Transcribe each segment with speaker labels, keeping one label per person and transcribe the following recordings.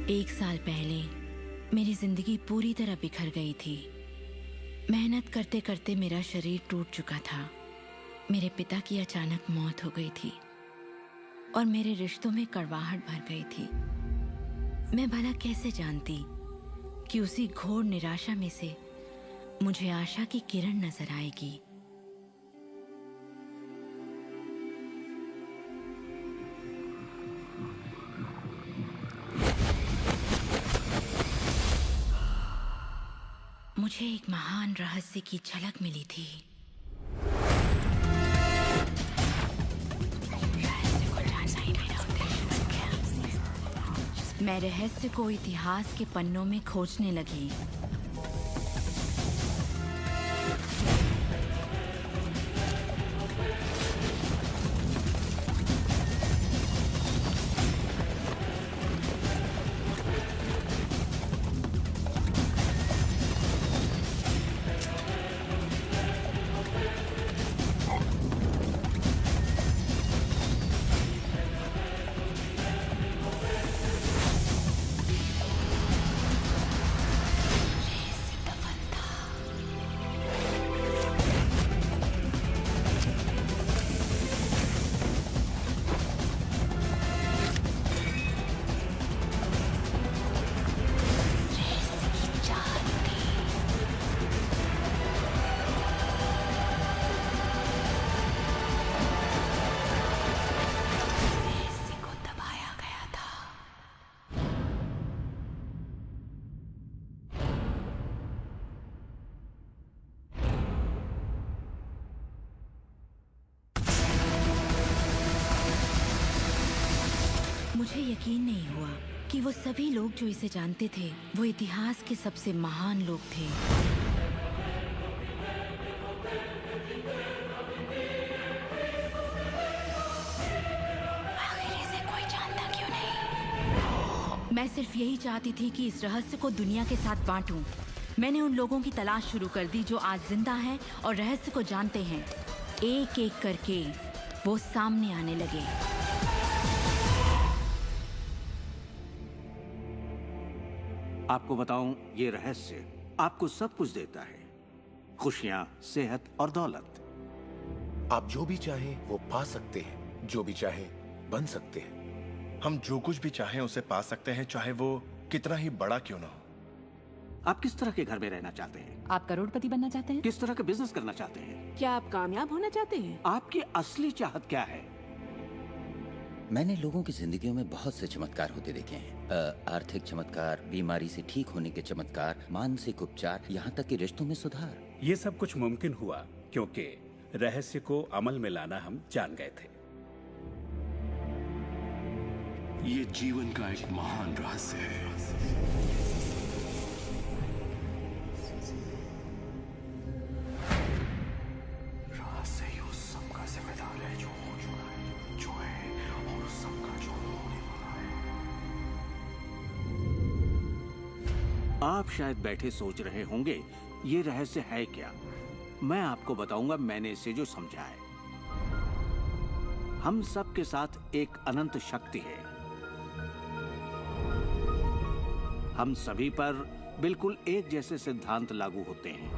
Speaker 1: 1 साल पहले मेरी जिंदगी पूरी तरह बिखर गई थी। मेहनत करते करते मेरा शरीर टूट चुका था। मेरे पिता की अचानक मौत हो गई थी और मेरे रिश्तों में कड़वाहट भर गई थी। मैं भला कैसे जानती कि उसी घोर निराशा में से मुझे आशा की किरण नजर आएगी। मुझे एक महान रहस्य की झलक मिली थी। मैं रहस्य को इतिहास के पन्नों में खोजने लगी। मुझे यकीन नहीं हुआ कि वो सभी लोग जो इसे जानते थे वो इतिहास के सबसे महान लोग थे। आखिर इसे कोई जानता क्यों नहीं? मैं सिर्फ यही चाहती थी कि इस रहस्य को दुनिया के साथ बांटूं। मैंने उन लोगों की तलाश शुरू कर दी जो आज जिंदा हैं और रहस्य को जानते हैं। एक एक करके वो सामने आने लगे।
Speaker 2: आपको बताऊं, ये रहस्य आपको सब कुछ देता है, खुशियां, सेहत और दौलत।
Speaker 3: आप जो भी चाहें वो पा सकते हैं, जो भी चाहें बन सकते हैं।
Speaker 4: हम जो कुछ भी चाहें उसे पा सकते हैं, चाहे वो कितना ही बड़ा क्यों ना हो।
Speaker 2: आप किस तरह के घर में रहना चाहते हैं?
Speaker 5: आप करोड़पति बनना चाहते हैं?
Speaker 2: किस तरह का बिजनेस करना चाहते हैं?
Speaker 5: क्या आप कामयाब होना चाहते हैं?
Speaker 2: आपकी असली चाहत क्या है?
Speaker 6: मैंने लोगों की जिंदगियों में बहुत से चमत्कार होते देखे हैं। आर्थिक चमत्कार, बीमारी से ठीक होने के चमत्कार, मानसिक उपचार, यहाँ तक कि रिश्तों में सुधार।
Speaker 7: ये सब कुछ मुमकिन हुआ क्योंकि रहस्य को अमल में लाना हम जान गए थे।
Speaker 8: ये जीवन का एक महान रहस्य है। रहस्य ही उस सब का जिम्मेदार है जो हो चुका है, जो है, और उस सब का जो होने वाला है।
Speaker 2: आप शायद बैठे सोच रहे होंगे ये रहस्य है क्या। मैं आपको बताऊंगा मैंने इसे जो समझा है। हम सब के साथ एक अनंत शक्ति है। हम सभी पर बिल्कुल एक जैसे सिद्धांत लागू होते हैं।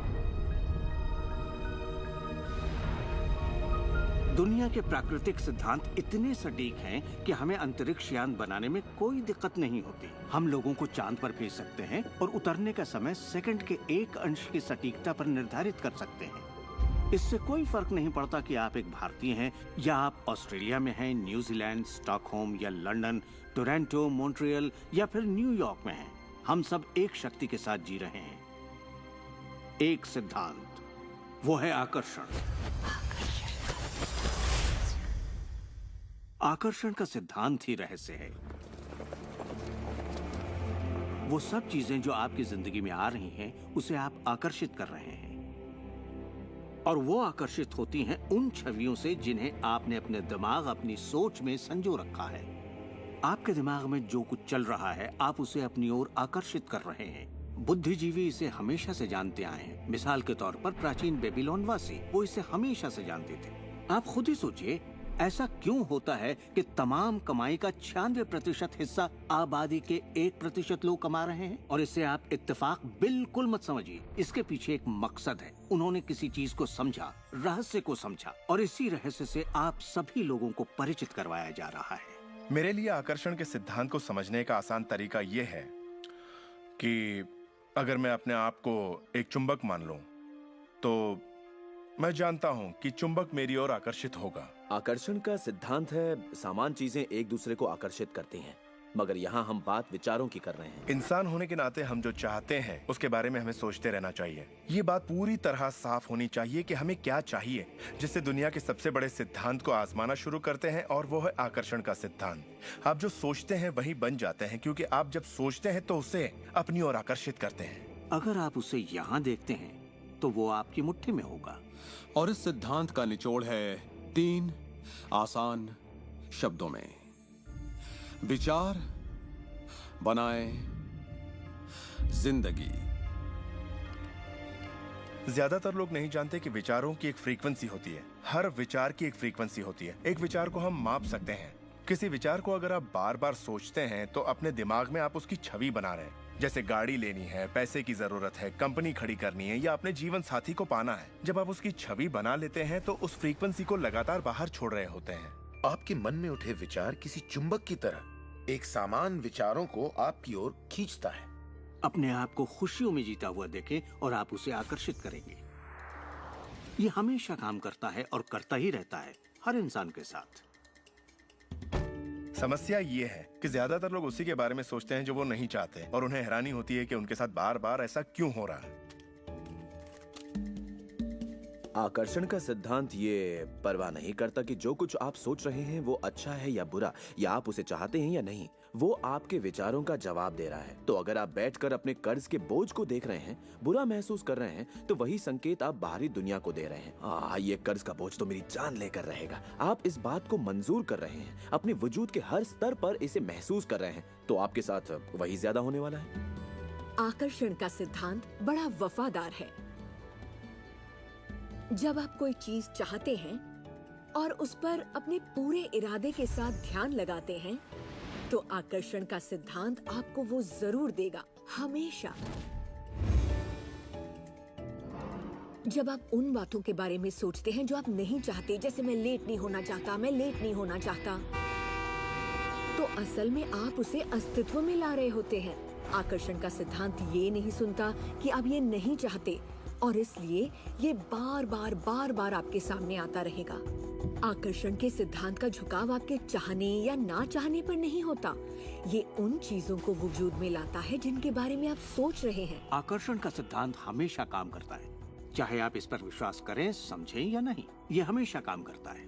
Speaker 2: दुनिया के प्राकृतिक सिद्धांत इतने सटीक हैं कि हमें अंतरिक्ष यान बनाने में कोई दिक्कत नहीं होती। हम लोगों को चांद पर भेज सकते हैं और उतरने का समय सेकंड के 1 अंश की सटीकता पर निर्धारित कर सकते हैं। इससे कोई फर्क नहीं पड़ता कि आप एक भारतीय हैं या आप ऑस्ट्रेलिया में हैं, न्यूजीलैंड, स्टॉकहोम या लंदन, टोरंटो, मॉन्ट्रियल या फिर न्यूयॉर्क में हैं। हम सब एक शक्ति के साथ जी रहे हैं, एक सिद्धांत, वो है आकर्षण। आकर्षण का सिद्धांत ही रहस्य है। वो सब चीजें जो आपकी जिंदगी में आ रही हैं, उसे आप आकर्षित कर रहे हैं, और वो आकर्षित होती हैं उन छवियों से जिन्हें आपने अपने दिमाग, अपनी सोच में संजो रखा है। आपके दिमाग में जो कुछ चल रहा है, आप उसे अपनी ओर आकर्षित कर रहे हैं। बुद्धिजीवी इसे हमेशा से जानते आए हैं। मिसाल के तौर पर प्राचीन बेबीलोन वासी, वो इसे हमेशा से जानते थे। आप खुद ही सोचिए, ऐसा क्यों होता है कि तमाम कमाई का 96% हिस्सा आबादी के 1% लोग कमा रहे हैं? और इससे आप इत्तेफाक बिल्कुल मत समझिए। इसके पीछे एक मकसद है। उन्होंने किसी चीज को समझा, रहस्य को समझा, और इसी रहस्य से आप सभी लोगों को परिचित करवाया जा रहा है।
Speaker 4: मेरे लिए आकर्षण के सिद्धांत को समझने का आसान तरीका यह है कि अगर मैं अपने आप को एक चुंबक मान लूं, तो मैं जानता हूं कि चुंबक मेरी ओर आकर्षित होगा।
Speaker 9: आकर्षण का सिद्धांत है सामान चीजें एक दूसरे को आकर्षित करती हैं, मगर यहाँ हम बात विचारों की कर रहे हैं।
Speaker 4: इंसान होने के नाते हम जो चाहते हैं उसके बारे में हमें सोचते रहना चाहिए। ये बात पूरी तरह साफ होनी चाहिए कि हमें क्या चाहिए, जिससे दुनिया के सबसे बड़े सिद्धांत को आजमाना शुरू करते हैं, और वो है आकर्षण का सिद्धांत। आप जो सोचते हैं वही बन जाते हैं, क्योंकि आप जब सोचते हैं तो उसे अपनी ओर आकर्षित करते हैं।
Speaker 2: अगर आप उसे यहाँ देखते हैं तो वो आपकी मुट्ठी में होगा।
Speaker 8: और इस सिद्धांत का निचोड़ है 3 आसान शब्दों में। विचार बनाए जिंदगी।
Speaker 4: ज्यादातर लोग नहीं जानते कि विचारों की एक फ्रीक्वेंसी होती है। हर विचार की एक फ्रीक्वेंसी होती है। एक विचार को हम माप सकते हैं। किसी विचार को अगर आप बार बार सोचते हैं तो अपने दिमाग में आप उसकी छवि बना रहे हैं। जैसे गाड़ी लेनी है, पैसे की जरूरत है, कंपनी खड़ी करनी है, या अपने जीवन साथी को पाना है। जब आप उसकी छवि बना लेते हैं तो उस फ्रीक्वेंसी को लगातार बाहर छोड़ रहे होते हैं।
Speaker 3: आपके मन में उठे विचार किसी चुंबक की तरह एक सामान विचारों को आपकी ओर खींचता है।
Speaker 2: अपने आप को खुशियों में जीता हुआ देखें और आप उसे आकर्षित करेंगे। ये हमेशा काम करता है और करता ही रहता है, हर इंसान के साथ।
Speaker 4: समस्या ये है कि ज्यादातर लोग उसी के बारे में सोचते हैं जो वो नहीं चाहते, और उन्हें हैरानी होती है कि उनके साथ बार बार ऐसा क्यों हो रहा है।
Speaker 9: आकर्षण का सिद्धांत ये परवाह नहीं करता कि जो कुछ आप सोच रहे हैं वो अच्छा है या बुरा, या आप उसे चाहते हैं या नहीं। वो आपके विचारों का जवाब दे रहा है। तो अगर आप बैठकर अपने कर्ज के बोझ को देख रहे हैं, बुरा महसूस कर रहे हैं, तो वही संकेत आप बाहरी दुनिया को दे रहे हैं। ये कर्ज का बोझ तो मेरी जान लेकर रहेगा। आप इस बात को मंजूर कर रहे हैं, अपने वजूद के हर स्तर पर इसे महसूस कर रहे हैं, तो आपके साथ वही ज्यादा होने वाला है।
Speaker 10: आकर्षण का सिद्धांत बड़ा वफादार है। जब आप कोई चीज चाहते हैं और उस पर अपने पूरे इरादे के साथ ध्यान लगाते हैं, तो आकर्षण का सिद्धांत आपको वो जरूर देगा, हमेशा। जब आप उन बातों के बारे में सोचते हैं जो आप नहीं चाहते, जैसे मैं लेट नहीं होना चाहता, मैं लेट नहीं होना चाहता, तो असल में आप उसे अस्तित्व में ला रहे होते हैं। आकर्षण का सिद्धांत ये नहीं सुनता कि आप ये नहीं चाहते, और इसलिए ये बार बार आपके सामने आता रहेगा। आकर्षण के सिद्धांत का झुकाव आपके चाहने या ना चाहने पर नहीं होता। ये उन चीजों को वजूद में लाता है जिनके बारे में आप सोच रहे हैं।
Speaker 2: आकर्षण का सिद्धांत हमेशा काम करता है, चाहे आप इस पर विश्वास करें, समझें या नहीं। ये हमेशा काम करता है।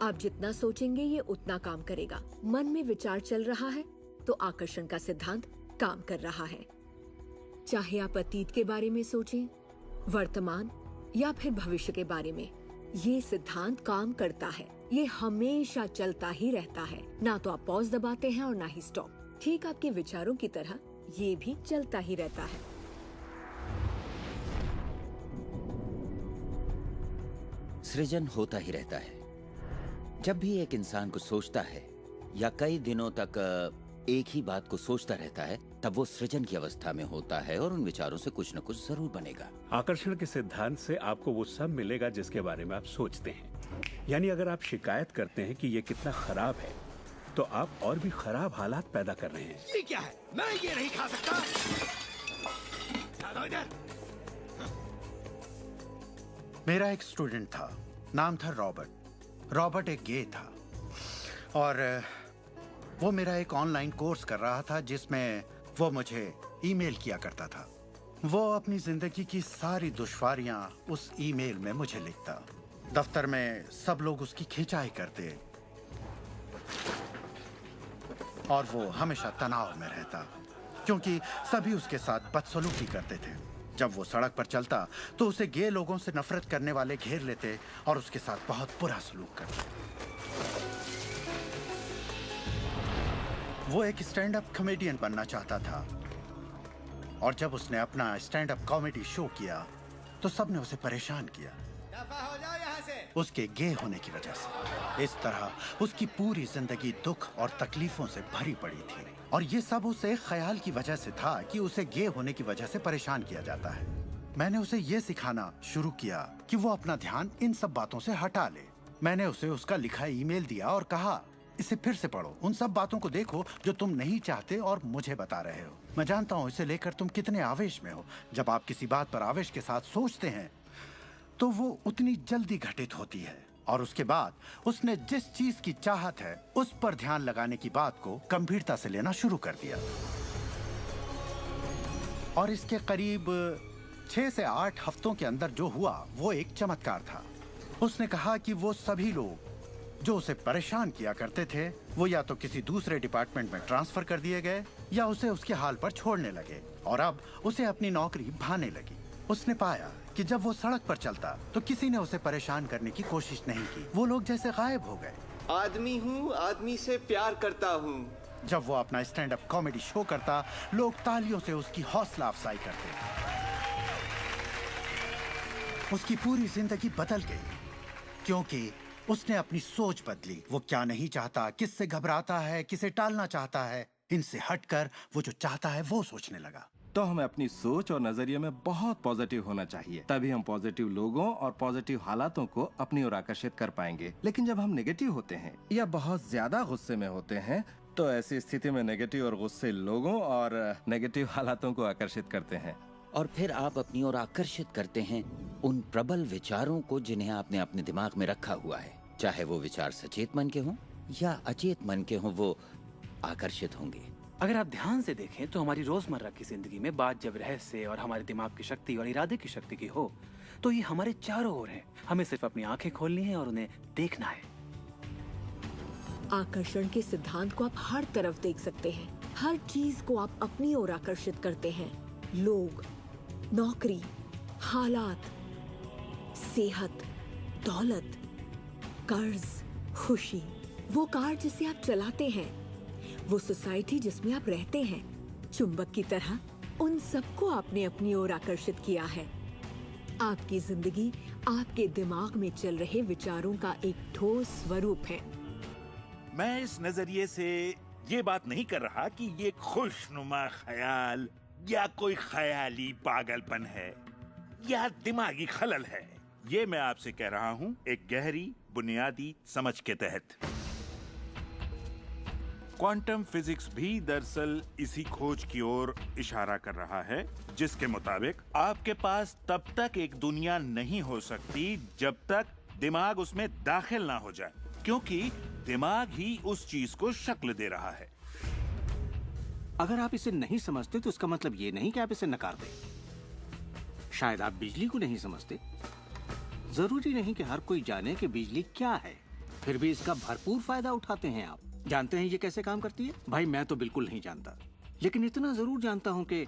Speaker 10: आप जितना सोचेंगे ये उतना काम करेगा। मन में विचार चल रहा है तो आकर्षण का सिद्धांत काम कर रहा है। चाहे आप अतीत के बारे में सोचें, वर्तमान या फिर भविष्य के बारे में, ये सिद्धांत काम करता है। ये हमेशा चलता ही रहता है। ना तो आप पॉज दबाते हैं और ना ही स्टॉप। ठीक आपके विचारों की तरह ये भी चलता ही रहता है।
Speaker 6: सृजन होता ही रहता है। जब भी एक इंसान को सोचता है या कई दिनों तक एक ही बात को सोचता रहता है, तब वो सृजन की अवस्था में होता है और उन विचारों से कुछ न कुछ जरूर बनेगा।
Speaker 7: आकर्षण के सिद्धांत से आपको वो सब मिलेगा जिसके बारे में आप सोचते हैं। यानी अगर आप शिकायत करते हैं कि ये कितना खराब है, तो आप और भी खराब हालात पैदा कर रहे हैं।
Speaker 8: ये क्या है? मैं ये नहीं खा सकता। इधर।
Speaker 11: मेरा एक स्टूडेंट था, नाम था रॉबर्ट। रॉबर्ट एक गे था और वो मेरा एक ऑनलाइन कोर्स कर रहा था जिसमें वो मुझे ईमेल किया करता था। वो अपनी जिंदगी की सारी दुश्वारियां उस ईमेल में मुझे लिखता। दफ्तर में सब लोग उसकी खिंचाई करते और वो हमेशा तनाव में रहता क्योंकि सभी उसके साथ बदसलूकी करते थे। जब वो सड़क पर चलता तो उसे गे लोगों से नफरत करने वाले घेर लेते और उसके साथ बहुत बुरा सलूक करते। वो एक स्टैंड अप कॉमेडियन बनना चाहता था और जब उसने अपना स्टैंड अप कॉमेडी शो किया तो सबने उसे परेशान किया। दफा हो जाओ यहाँ से। उसके गे होने की वजह से। इस तरह उसकी पूरी जिंदगी दुख और तकलीफों से भरी पड़ी थी, और ये सब उसे ख्याल की वजह से था कि उसे गे होने की वजह से परेशान किया जाता है। मैंने उसे ये सिखाना शुरू किया कि वो अपना ध्यान इन सब बातों से हटा ले। मैंने उसे उसका लिखा ईमेल दिया और कहा, इसे फिर से पढ़ो, उन सब बातों को देखो जो तुम नहीं चाहते और मुझे बता रहे हो। मैं जानता हूँ इसे लेकर तुम कितने आवेश में हो। जब आप किसी बात पर आवेश के साथ सोचते हैं तो वो उतनी जल्दी घटित होती है। और उसके बाद उसने जिस चीज की चाहत है उस पर ध्यान लगाने की बात को गंभीरता से लेना शुरू कर दिया। और इसके करीब 6 से 8 हफ्तों के अंदर जो हुआ वो एक चमत्कार था। उसने कहा कि वो सभी लोग जो उसे परेशान किया करते थे वो या तो किसी दूसरे डिपार्टमेंट में ट्रांसफर कर दिए गए या उसे उसके हाल पर छोड़ने लगे, और अब उसे अपनी नौकरी भाने लगी। उसने पाया कि जब वो सड़क पर चलता तो किसी ने उसे परेशान करने की कोशिश नहीं की। वो लोग जैसे गायब हो गए।
Speaker 12: आदमी हूँ, आदमी से प्यार करता हूँ।
Speaker 11: जब वो अपना स्टैंड अप कॉमेडी शो करता, लोग तालियों से उसकी हौसला अफजाई करते। उसकी पूरी जिंदगी बदल गई क्योंकि उसने अपनी सोच बदली। वो क्या नहीं चाहता, किससे घबराता है, किसे टालना चाहता है, इनसे हटकर वो जो चाहता है वो सोचने लगा।
Speaker 13: तो हमें अपनी सोच और नजरिए में बहुत पॉजिटिव होना चाहिए, तभी हम पॉजिटिव लोगों और पॉजिटिव हालातों को अपनी ओर आकर्षित कर पाएंगे। लेकिन जब हम नेगेटिव होते हैं या बहुत ज्यादा गुस्से में होते हैं तो ऐसी स्थिति में नेगेटिव और गुस्से लोगों और नेगेटिव हालातों को आकर्षित करते हैं।
Speaker 6: और फिर आप अपनी ओर आकर्षित करते हैं उन प्रबल विचारों को जिन्हें आपने अपने दिमाग में रखा हुआ है। चाहे वो विचार सचेत मन के हों या अचेत मन के हों, वो आकर्षित होंगे।
Speaker 14: अगर आप ध्यान से देखें तो हमारी रोजमर्रा की जिंदगी में बात जब रहस्य और हमारे दिमाग की शक्ति और इरादे की शक्ति की हो तो ये हमारे चारों ओर है। हमें सिर्फ अपनी आंखें खोलनी है और उन्हें देखना है।
Speaker 10: आकर्षण के सिद्धांत को आप हर तरफ देख सकते हैं। हर चीज को आप अपनी ओर आकर्षित करते हैं। लोग, नौकरी, हालात, सेहत, दौलत, कर्ज, खुशी, वो कार जिसे आप चलाते हैं, वो सोसाइटी जिसमें आप रहते हैं, चुंबक की तरह उन सबको आपने अपनी ओर आकर्षित किया है। आपकी जिंदगी आपके दिमाग में चल रहे विचारों का एक ठोस स्वरूप है।
Speaker 15: मैं इस नजरिए से ये बात नहीं कर रहा कि ये खुशनुमा ख्याल या कोई ख्याली पागलपन है या दिमागी खलल है। ये मैं आपसे कह रहा हूँ एक गहरी बुनियादी समझ के तहत। क्वांटम फिजिक्स भी दरअसल इसी खोज की ओर इशारा कर रहा है जिसके मुताबिक आपके पास तब तक एक दुनिया नहीं हो सकती जब तक दिमाग उसमें दाखिल ना हो जाए, क्योंकि दिमाग ही उस चीज को शक्ल दे रहा है।
Speaker 2: अगर आप इसे नहीं समझते तो इसका मतलब ये नहीं कि आप इसे नकार दें। शायद आप बिजली को नहीं समझते। जरूरी नहीं कि हर कोई जाने कि बिजली क्या है, फिर भी इसका भरपूर फायदा उठाते हैं आप। जानते हैं ये कैसे काम करती है? भाई मैं तो बिल्कुल नहीं जानता, लेकिन इतना जरूर जानता हूं कि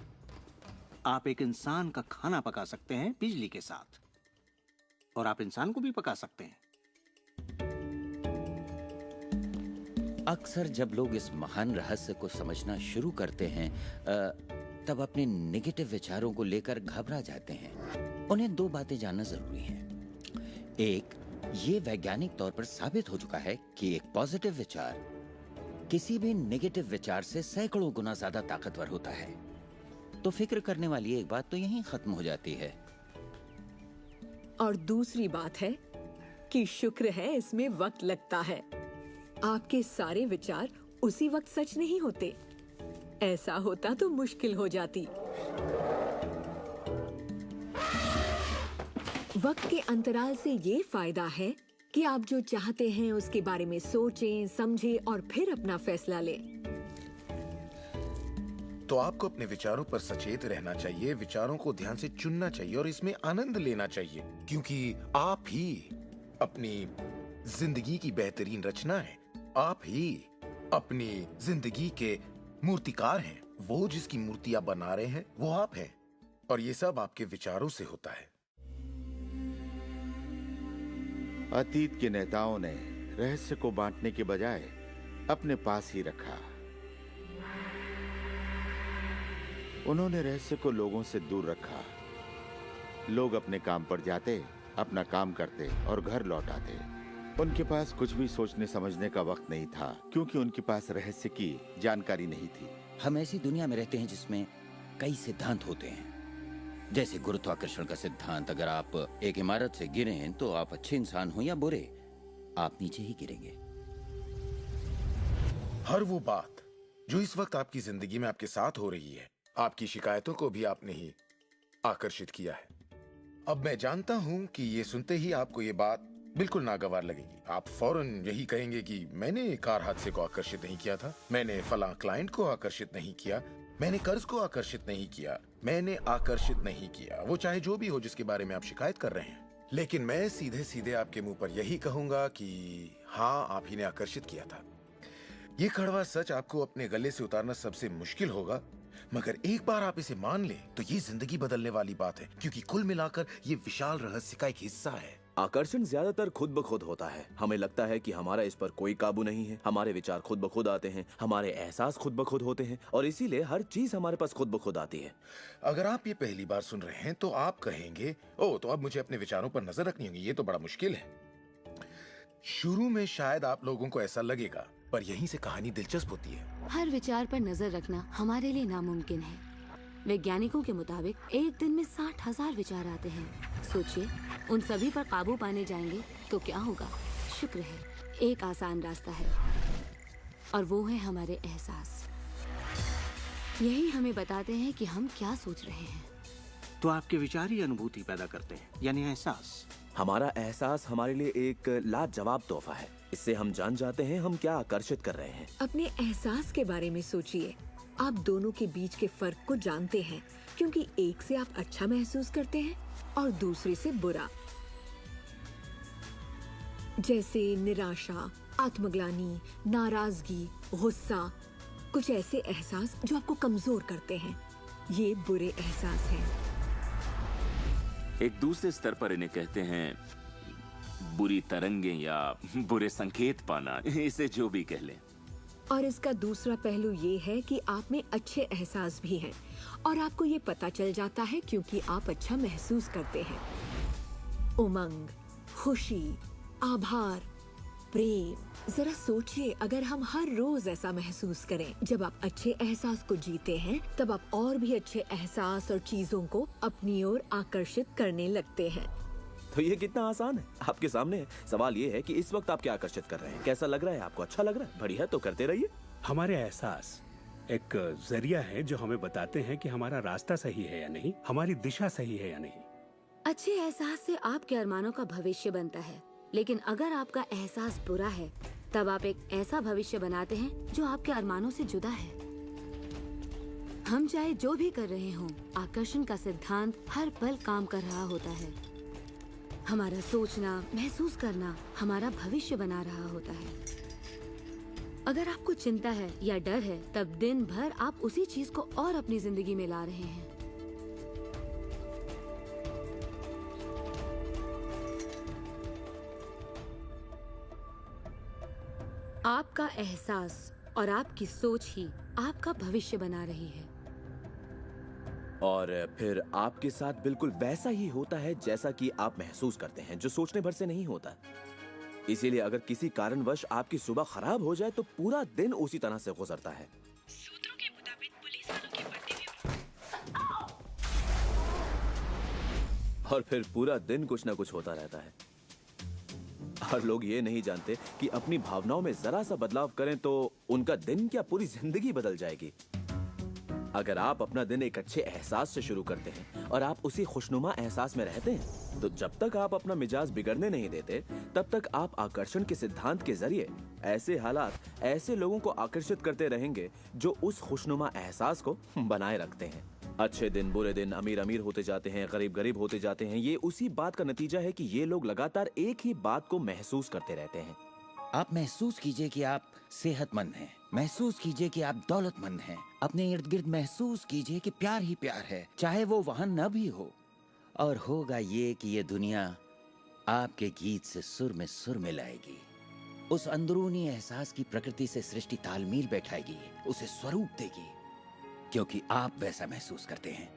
Speaker 2: आप एक इंसान का खाना पका सकते हैं बिजली के साथ, और आप इंसान को भी पका सकते हैं।
Speaker 6: अक्सर जब लोग इस महान रहस्य को समझना शुरू करते हैं तब अपने नेगेटिव विचारों को लेकर घबरा जाते हैं। उन्हें 2 बातें जानना जरूरी हैं। एक, ये वैज्ञानिक तौर पर साबित हो चुका है कि एक पॉजिटिव विचार किसी भी नेगेटिव विचार से सैकड़ों गुना ज्यादा ताकतवर होता है। तो फिक्र करने वाली एक बात तो यहीं खत्म हो जाती है।
Speaker 10: और दूसरी बात है कि शुक्र है इसमें वक्त लगता है। आपके सारे विचार उसी वक्त सच नहीं होते। ऐसा होता तो मुश्किल हो जाती। वक्त के अंतराल से ये फायदा है कि आप जो चाहते हैं उसके बारे में सोचें, समझें और फिर अपना फैसला लें।
Speaker 3: तो आपको अपने विचारों पर सचेत रहना चाहिए, विचारों को ध्यान से चुनना चाहिए और इसमें आनंद लेना चाहिए, क्योंकि आप ही अपनी जिंदगी की बेहतरीन रचना है। आप ही अपनी जिंदगी के मूर्तिकार हैं। वो जिसकी मूर्ति आप बना रहे हैं वो आप हैं, और ये सब आपके विचारों से होता है।
Speaker 16: अतीत के नेताओं ने रहस्य को बांटने के बजाय अपने पास ही रखा। उन्होंने रहस्य को लोगों से दूर रखा। लोग अपने काम पर जाते, अपना काम करते और घर लौट आते। उनके पास कुछ भी सोचने समझने का वक्त नहीं था, क्योंकि उनके पास रहस्य की जानकारी नहीं थी।
Speaker 6: हम ऐसी दुनिया में रहते हैं जिसमें कई सिद्धांत होते हैं, जैसे गुरुत्वाकर्षण का सिद्धांत। अगर आप एक इमारत से गिरें तो आप अच्छे इंसान हो या बुरे, आप नीचे ही गिरेंगे।
Speaker 3: हर वो बात जो इस वक्त आपकी जिंदगी में आपके साथ हो रही है, आपकी शिकायतों को भी आपने ही आकर्षित किया है। अब मैं जानता हूं कि ये सुनते ही आपको ये बात बिल्कुल नागवार लगेगी। आप फौरन यही कहेंगे कि मैंने कार हादसे को आकर्षित नहीं किया था, मैंने फलां क्लाइंट को आकर्षित नहीं किया, मैंने कर्ज को आकर्षित नहीं किया, मैंने आकर्षित नहीं किया, वो चाहे जो भी हो जिसके बारे में आप शिकायत कर रहे हैं। लेकिन मैं सीधे सीधे आपके मुंह पर यही कहूंगा कि हाँ, आप ही ने आकर्षित किया था। ये कड़वा सच आपको अपने गले से उतारना सबसे मुश्किल होगा, मगर एक बार आप इसे मान लें तो ये जिंदगी बदलने वाली बात है, क्योंकि कुल मिलाकर ये विशाल रहस्य का एक हिस्सा है।
Speaker 9: आकर्षण ज्यादातर खुद ब खुद होता है। हमें लगता है कि हमारा इस पर कोई काबू नहीं है। हमारे विचार खुद ब खुद आते हैं, हमारे एहसास खुद ब खुद होते हैं, और इसीलिए हर चीज हमारे पास खुद ब खुद आती है।
Speaker 3: अगर आप ये पहली बार सुन रहे हैं तो आप कहेंगे, ओह, तो अब मुझे अपने विचारों पर नजर रखनी होगी, ये तो बड़ा मुश्किल है। शुरू में शायद आप लोगों को ऐसा लगेगा, पर यहीं से कहानी दिलचस्प होती है।
Speaker 17: हर विचार पर नजर रखना हमारे लिए नामुमकिन है। वैज्ञानिकों के मुताबिक एक दिन में 60,000 विचार आते हैं। सोचिए, उन सभी पर काबू पाने जाएंगे तो क्या होगा? शुक्र है, एक आसान रास्ता है, और वो है हमारे एहसास। यही हमें बताते हैं कि हम क्या सोच रहे हैं।
Speaker 2: तो आपके विचार ही अनुभूति पैदा करते हैं, यानी एहसास।
Speaker 9: हमारा एहसास हमारे लिए एक लाजवाब तोहफा है। इससे हम जान जाते हैं हम क्या आकर्षित कर रहे हैं।
Speaker 10: अपने एहसास के बारे में सोचिए। आप दोनों के बीच के फर्क को जानते हैं, क्योंकि एक से आप अच्छा महसूस करते हैं और दूसरे से बुरा। जैसे निराशा, आत्मग्लानि, नाराजगी, गुस्सा, कुछ ऐसे एहसास जो आपको कमजोर करते हैं, ये बुरे एहसास हैं।
Speaker 18: एक दूसरे स्तर पर इन्हें कहते हैं बुरी तरंगें या बुरे संकेत पाना, इसे जो भी कह लें।
Speaker 10: और इसका दूसरा पहलू ये है कि आप में अच्छे एहसास भी हैं, और आपको ये पता चल जाता है क्योंकि आप अच्छा महसूस करते हैं। उमंग, खुशी, आभार, प्रेम। जरा सोचिए, अगर हम हर रोज ऐसा महसूस करें। जब आप अच्छे एहसास को जीते हैं, तब आप और भी अच्छे एहसास और चीजों को अपनी ओर आकर्षित करने लगते हैं।
Speaker 9: तो ये कितना आसान है, आपके सामने है। सवाल ये है कि इस वक्त आप क्या आकर्षित कर रहे हैं। कैसा लग रहा है आपको? अच्छा लग रहा है? बढ़िया, तो करते रहिए।
Speaker 7: हमारे एहसास एक जरिया है जो हमें बताते हैं कि हमारा रास्ता सही है या नहीं, हमारी दिशा सही है या नहीं।
Speaker 17: अच्छे एहसास से आपके अरमानों का भविष्य बनता है, लेकिन अगर आपका एहसास बुरा है, तब आप एक ऐसा भविष्य बनाते हैं जो आपके अरमानों से जुदा है। हम चाहे जो भी कर रहे हों, आकर्षण का सिद्धांत हर पल काम कर रहा होता है। हमारा सोचना, महसूस करना हमारा भविष्य बना रहा होता है। अगर आपको चिंता है या डर है, तब दिन भर आप उसी चीज को और अपनी जिंदगी में ला रहे हैं। आपका एहसास और आपकी सोच ही आपका भविष्य बना रही है।
Speaker 9: और फिर आपके साथ बिल्कुल वैसा ही होता है जैसा कि आप महसूस करते हैं, जो सोचने भर से नहीं होता। इसीलिए अगर किसी कारणवश आपकी सुबह खराब हो जाए तो पूरा दिन उसी तरह से गुजरता है।
Speaker 1: सूत्रों के मुताबिक पुलिस वालों के बर्थडे में
Speaker 9: और फिर पूरा दिन कुछ ना कुछ होता रहता है। और लोग ये नहीं जानते कि अपनी भावनाओं में जरा सा बदलाव करें तो उनका दिन क्या पूरी जिंदगी बदल जाएगी। अगर आप अपना दिन एक अच्छे एहसास से शुरू करते हैं और आप उसी खुशनुमा एहसास में रहते हैं, तो जब तक आप अपना मिजाज बिगड़ने नहीं देते, तब तक आप आकर्षण के सिद्धांत के जरिए ऐसे हालात, ऐसे लोगों को आकर्षित करते रहेंगे जो उस खुशनुमा एहसास को बनाए रखते हैं। अच्छे दिन, बुरे दिन, अमीर अमीर होते जाते हैं, गरीब गरीब होते जाते हैं। ये उसी बात का नतीजा है कि ये लोग लगातार एक ही बात को महसूस करते रहते हैं।
Speaker 6: आप महसूस कीजिए कि आप सेहतमंद हैं, महसूस कीजिए कि आप दौलतमंद हैं, अपने इर्द गिर्द महसूस कीजिए कि प्यार ही प्यार है, चाहे वो वहां न भी हो। और होगा ये कि ये दुनिया आपके गीत से सुर में सुर मिलाएगी। उस अंदरूनी एहसास की प्रकृति से सृष्टि तालमेल बैठाएगी, उसे स्वरूप देगी, क्योंकि आप वैसा महसूस करते हैं।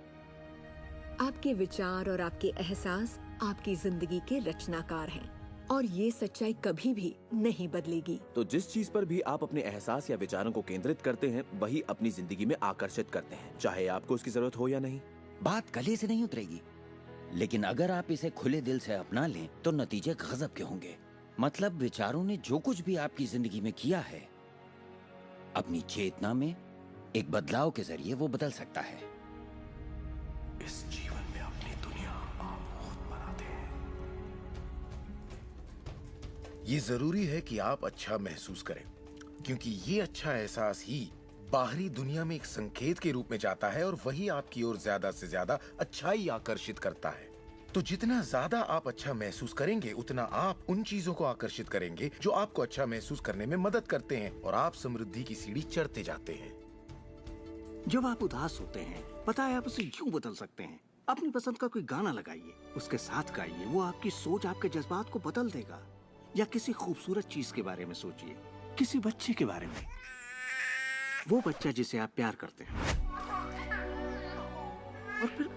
Speaker 10: आपके विचार और आपके एहसास आपकी जिंदगी के रचनाकार हैं, और ये सच्चाई कभी भी नहीं बदलेगी।
Speaker 9: तो जिस चीज पर भी आप अपने एहसास या विचारों को केंद्रित करते हैं, वही अपनी जिंदगी में आकर्षित करते हैं, चाहे आपको उसकी जरूरत हो या नहीं।
Speaker 6: बात गले से नहीं उतरेगी, लेकिन अगर आप इसे खुले दिल से अपना लें तो नतीजे गजब के होंगे। मतलब विचारों ने जो कुछ भी आपकी जिंदगी में किया है, अपनी चेतना में एक बदलाव के जरिए वो बदल सकता है।
Speaker 8: इस जीवन में अपनी दुनिया आप खुद बनाते हैं।
Speaker 3: ये जरूरी है कि आप अच्छा महसूस करें, क्योंकि ये अच्छा एहसास ही बाहरी दुनिया में एक संकेत के रूप में जाता है और वही आपकी ओर ज्यादा से ज्यादा अच्छाई आकर्षित करता है। तो जितना ज्यादा आप अच्छा महसूस करेंगे, उतना आप उन चीजों को आकर्षित करेंगे जो आपको अच्छा महसूस करने में मदद करते हैं, और आप समृद्धि की सीढ़ी चढ़ते जाते हैं।
Speaker 2: जब आप उदास होते हैं, पता है आप उसे यूं बदल सकते हैं। अपनी पसंद का कोई गाना लगाइए, उसके साथ गाइए, वो आपकी सोच, आपके जज्बात को बदल देगा। या किसी खूबसूरत चीज के बारे में सोचिए, किसी बच्चे के बारे में, वो बच्चा जिसे आप प्यार करते हैं, और फिर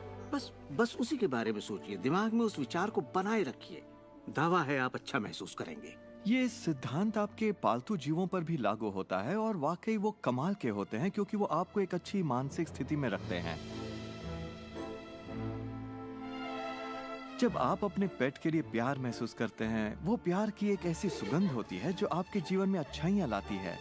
Speaker 2: बस उसी के बारे में सोचिए। दिमाग में उस विचार को बनाए रखिए। दावा है आप अच्छा महसूस करेंगे।
Speaker 19: ये सिद्धांत आपके पालतू जीवों पर भी लागू होता है, और वाकई वो कमाल के होते हैं, क्योंकि वो आपको एक अच्छी मानसिक स्थिति में रखते हैं। जब आप अपने पेट के लिए प्यार महसूस करते हैं, वो प्यार की एक ऐसी सुगंध होती है जो आपके जीवन में अच्छाइयां लाती है।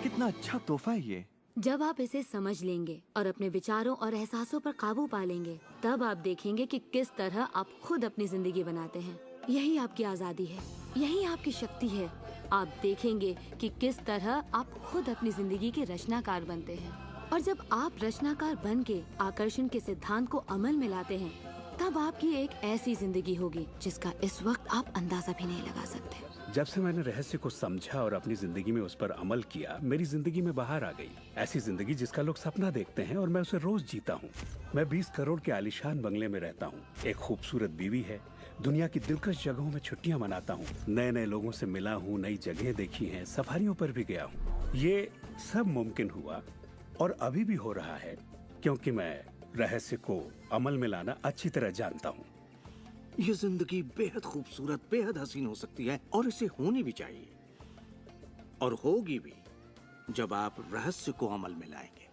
Speaker 19: कितना अच्छा तोहफा है ये।
Speaker 17: जब आप इसे समझ लेंगे और अपने विचारों और एहसासों पर काबू पा लेंगे, तब आप देखेंगे कि किस तरह आप खुद अपनी जिंदगी बनाते हैं। यही आपकी आजादी है, यही आपकी शक्ति है। आप देखेंगे कि किस तरह आप खुद अपनी जिंदगी के रचनाकार बनते हैं। और जब आप रचनाकार बन के आकर्षण के सिद्धांत को अमल में लाते हैं, तब आपकी एक ऐसी जिंदगी होगी जिसका इस वक्त आप अंदाजा भी नहीं लगा सकते।
Speaker 7: जब से मैंने रहस्य को समझा और अपनी जिंदगी में उस पर अमल किया, मेरी जिंदगी में बाहर आ गई ऐसी जिंदगी जिसका लोग सपना देखते हैं, और मैं उसे रोज जीता हूँ। मैं 20 करोड़ के आलीशान बंगले में रहता हूँ, एक खूबसूरत बीवी है, दुनिया की दिलकश जगहों में छुट्टियां मनाता हूँ, नए नए लोगों से मिला हूँ, नई जगहें देखी हैं, सफारियों पर भी गया हूँ। ये सब मुमकिन हुआ और अभी भी हो रहा है क्योंकि मैं रहस्य को अमल में लाना अच्छी तरह जानता हूँ।
Speaker 2: ये जिंदगी बेहद खूबसूरत, बेहद हसीन हो सकती है, और इसे होनी भी चाहिए, और होगी भी जब आप रहस्य को अमल में लाएंगे।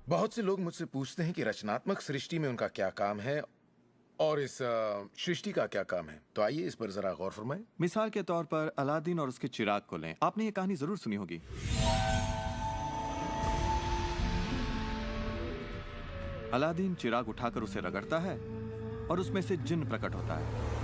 Speaker 3: बहुत से लोग मुझसे पूछते हैं कि रचनात्मक सृष्टि में उनका क्या काम है और इस सृष्टि का क्या काम है। तो आइए इस पर जरा गौर फरमाएं।
Speaker 19: मिसाल के तौर पर अलादीन और उसके चिराग को लें। आपने ये कहानी जरूर सुनी होगी। अलादीन चिराग उठाकर उसे रगड़ता है और उसमें से जिन्न प्रकट होता है।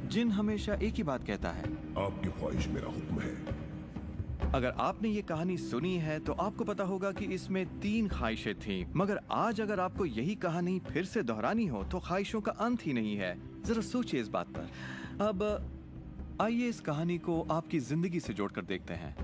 Speaker 19: जिन हमेशा एक ही बात कहता है,
Speaker 8: आपकी ख्वाहिश मेरा हुक्म है।
Speaker 19: अगर आपने ये कहानी सुनी है तो आपको पता होगा कि इसमें 3 ख्वाहिशें थीं, मगर आज अगर आपको यही कहानी फिर से दोहरानी हो तो ख्वाहिशों का अंत ही नहीं है। जरा सोचिए इस बात पर। अब आइए इस कहानी को आपकी जिंदगी से जोड़कर देखते हैं।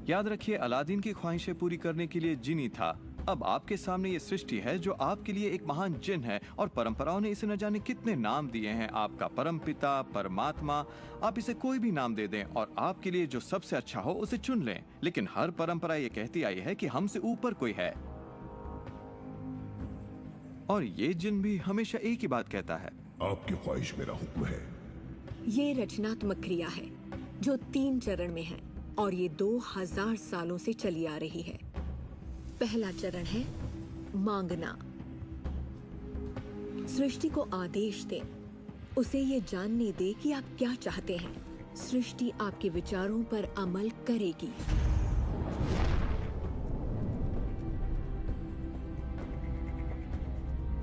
Speaker 19: याद रखिए, अलादीन की ख्वाहिशें पूरी करने के लिए जिनी था। अब आपके सामने ये सृष्टि है जो आपके लिए एक महान जिन है, और परंपराओं ने इसे न जाने कितने नाम दिए हैं। आपका परमपिता, परमात्मा, आप इसे कोई भी नाम दे दें और आपके लिए जो सबसे अच्छा हो उसे चुन लें। लेकिन हर परंपरा ये कहती आई है कि हमसे ऊपर कोई है, और ये जिन भी हमेशा एक ही बात कहता है,
Speaker 8: आपकी ख्वाहिश मेरा हुक्म है।
Speaker 10: ये रचनात्मक क्रिया है जो 3 चरण में है, और ये 2000 सालों से चली आ रही है। पहला चरण है मांगना। सृष्टि को आदेश दें, उसे ये जानने दे कि आप क्या चाहते हैं। सृष्टि आपके विचारों पर अमल करेगी।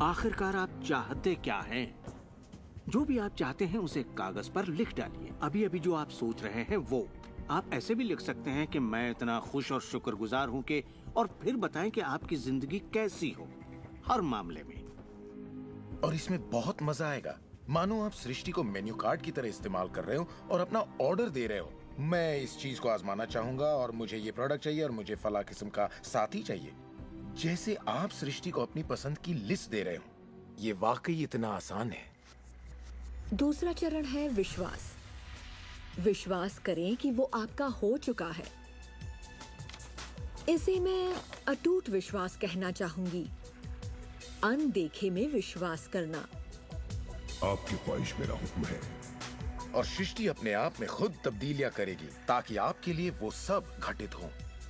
Speaker 2: आखिरकार आप चाहते क्या हैं? जो भी आप चाहते हैं उसे कागज पर लिख डालिए। अभी अभी जो आप सोच रहे हैं वो आप ऐसे भी लिख सकते हैं कि मैं इतना खुश और शुक्रगुजार हूं कि, और फिर बताएं कि आपकी जिंदगी कैसी हो हर मामले में।
Speaker 3: और इसमें बहुत मजा आएगा। मानो आप सृष्टि को मेन्यू कार्ड की तरह इस्तेमाल कर रहे हो और अपना ऑर्डर दे रहे हो। मैं इस चीज को आजमाना चाहूंगा और मुझे ये प्रोडक्ट चाहिए और मुझे फला किस्म का साथी चाहिए। जैसे आप सृष्टि को अपनी पसंद की लिस्ट दे रहे हो। ये वाकई इतना आसान है।
Speaker 10: दूसरा चरण है विश्वास। विश्वास करें कि वो आपका हो चुका है। इसे मैं अटूट विश्वास कहना चाहूंगी। अनदेखे में विश्वास करना।
Speaker 8: आपकी ख्वाहिश मेरा हुक्म है।
Speaker 3: और सृष्टि अपने आप में खुद तब्दीलियां करेगी ताकि आपके लिए वो सब घटित हो।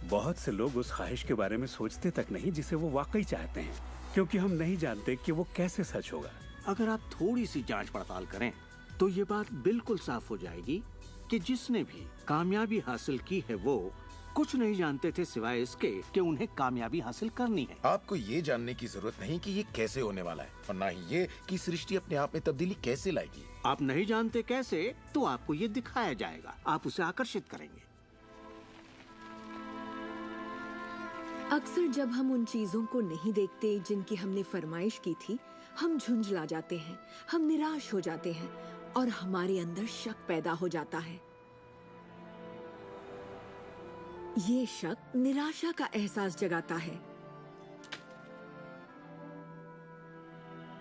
Speaker 7: बहुत से लोग उस ख्वाहिश के बारे में सोचते तक नहीं जिसे वो वाकई चाहते हैं, क्योंकि हम नहीं जानते कि वो कैसे सच होगा।
Speaker 2: अगर आप थोड़ी सी जांच पड़ताल करें तो ये बात बिल्कुल साफ हो जाएगी कि जिसने भी कामयाबी हासिल की है वो कुछ नहीं जानते थे सिवाय इसके कि उन्हें कामयाबी हासिल करनी है।
Speaker 3: आपको ये जानने की जरूरत नहीं कि ये कैसे होने वाला है और ना ही ये कि सृष्टि अपने आप में तब्दीली कैसे लाएगी।
Speaker 2: आप नहीं जानते कैसे, तो आपको ये दिखाया जाएगा। आप उसे आकर्षित करेंगे।
Speaker 10: अक्सर जब हम उन चीजों को नहीं देखते जिनकी हमने फरमाइश की थी, हम झुंझला जाते हैं, हम निराश हो जाते हैं और हमारे अंदर शक पैदा हो जाता है। ये शक निराशा का एहसास जगाता है।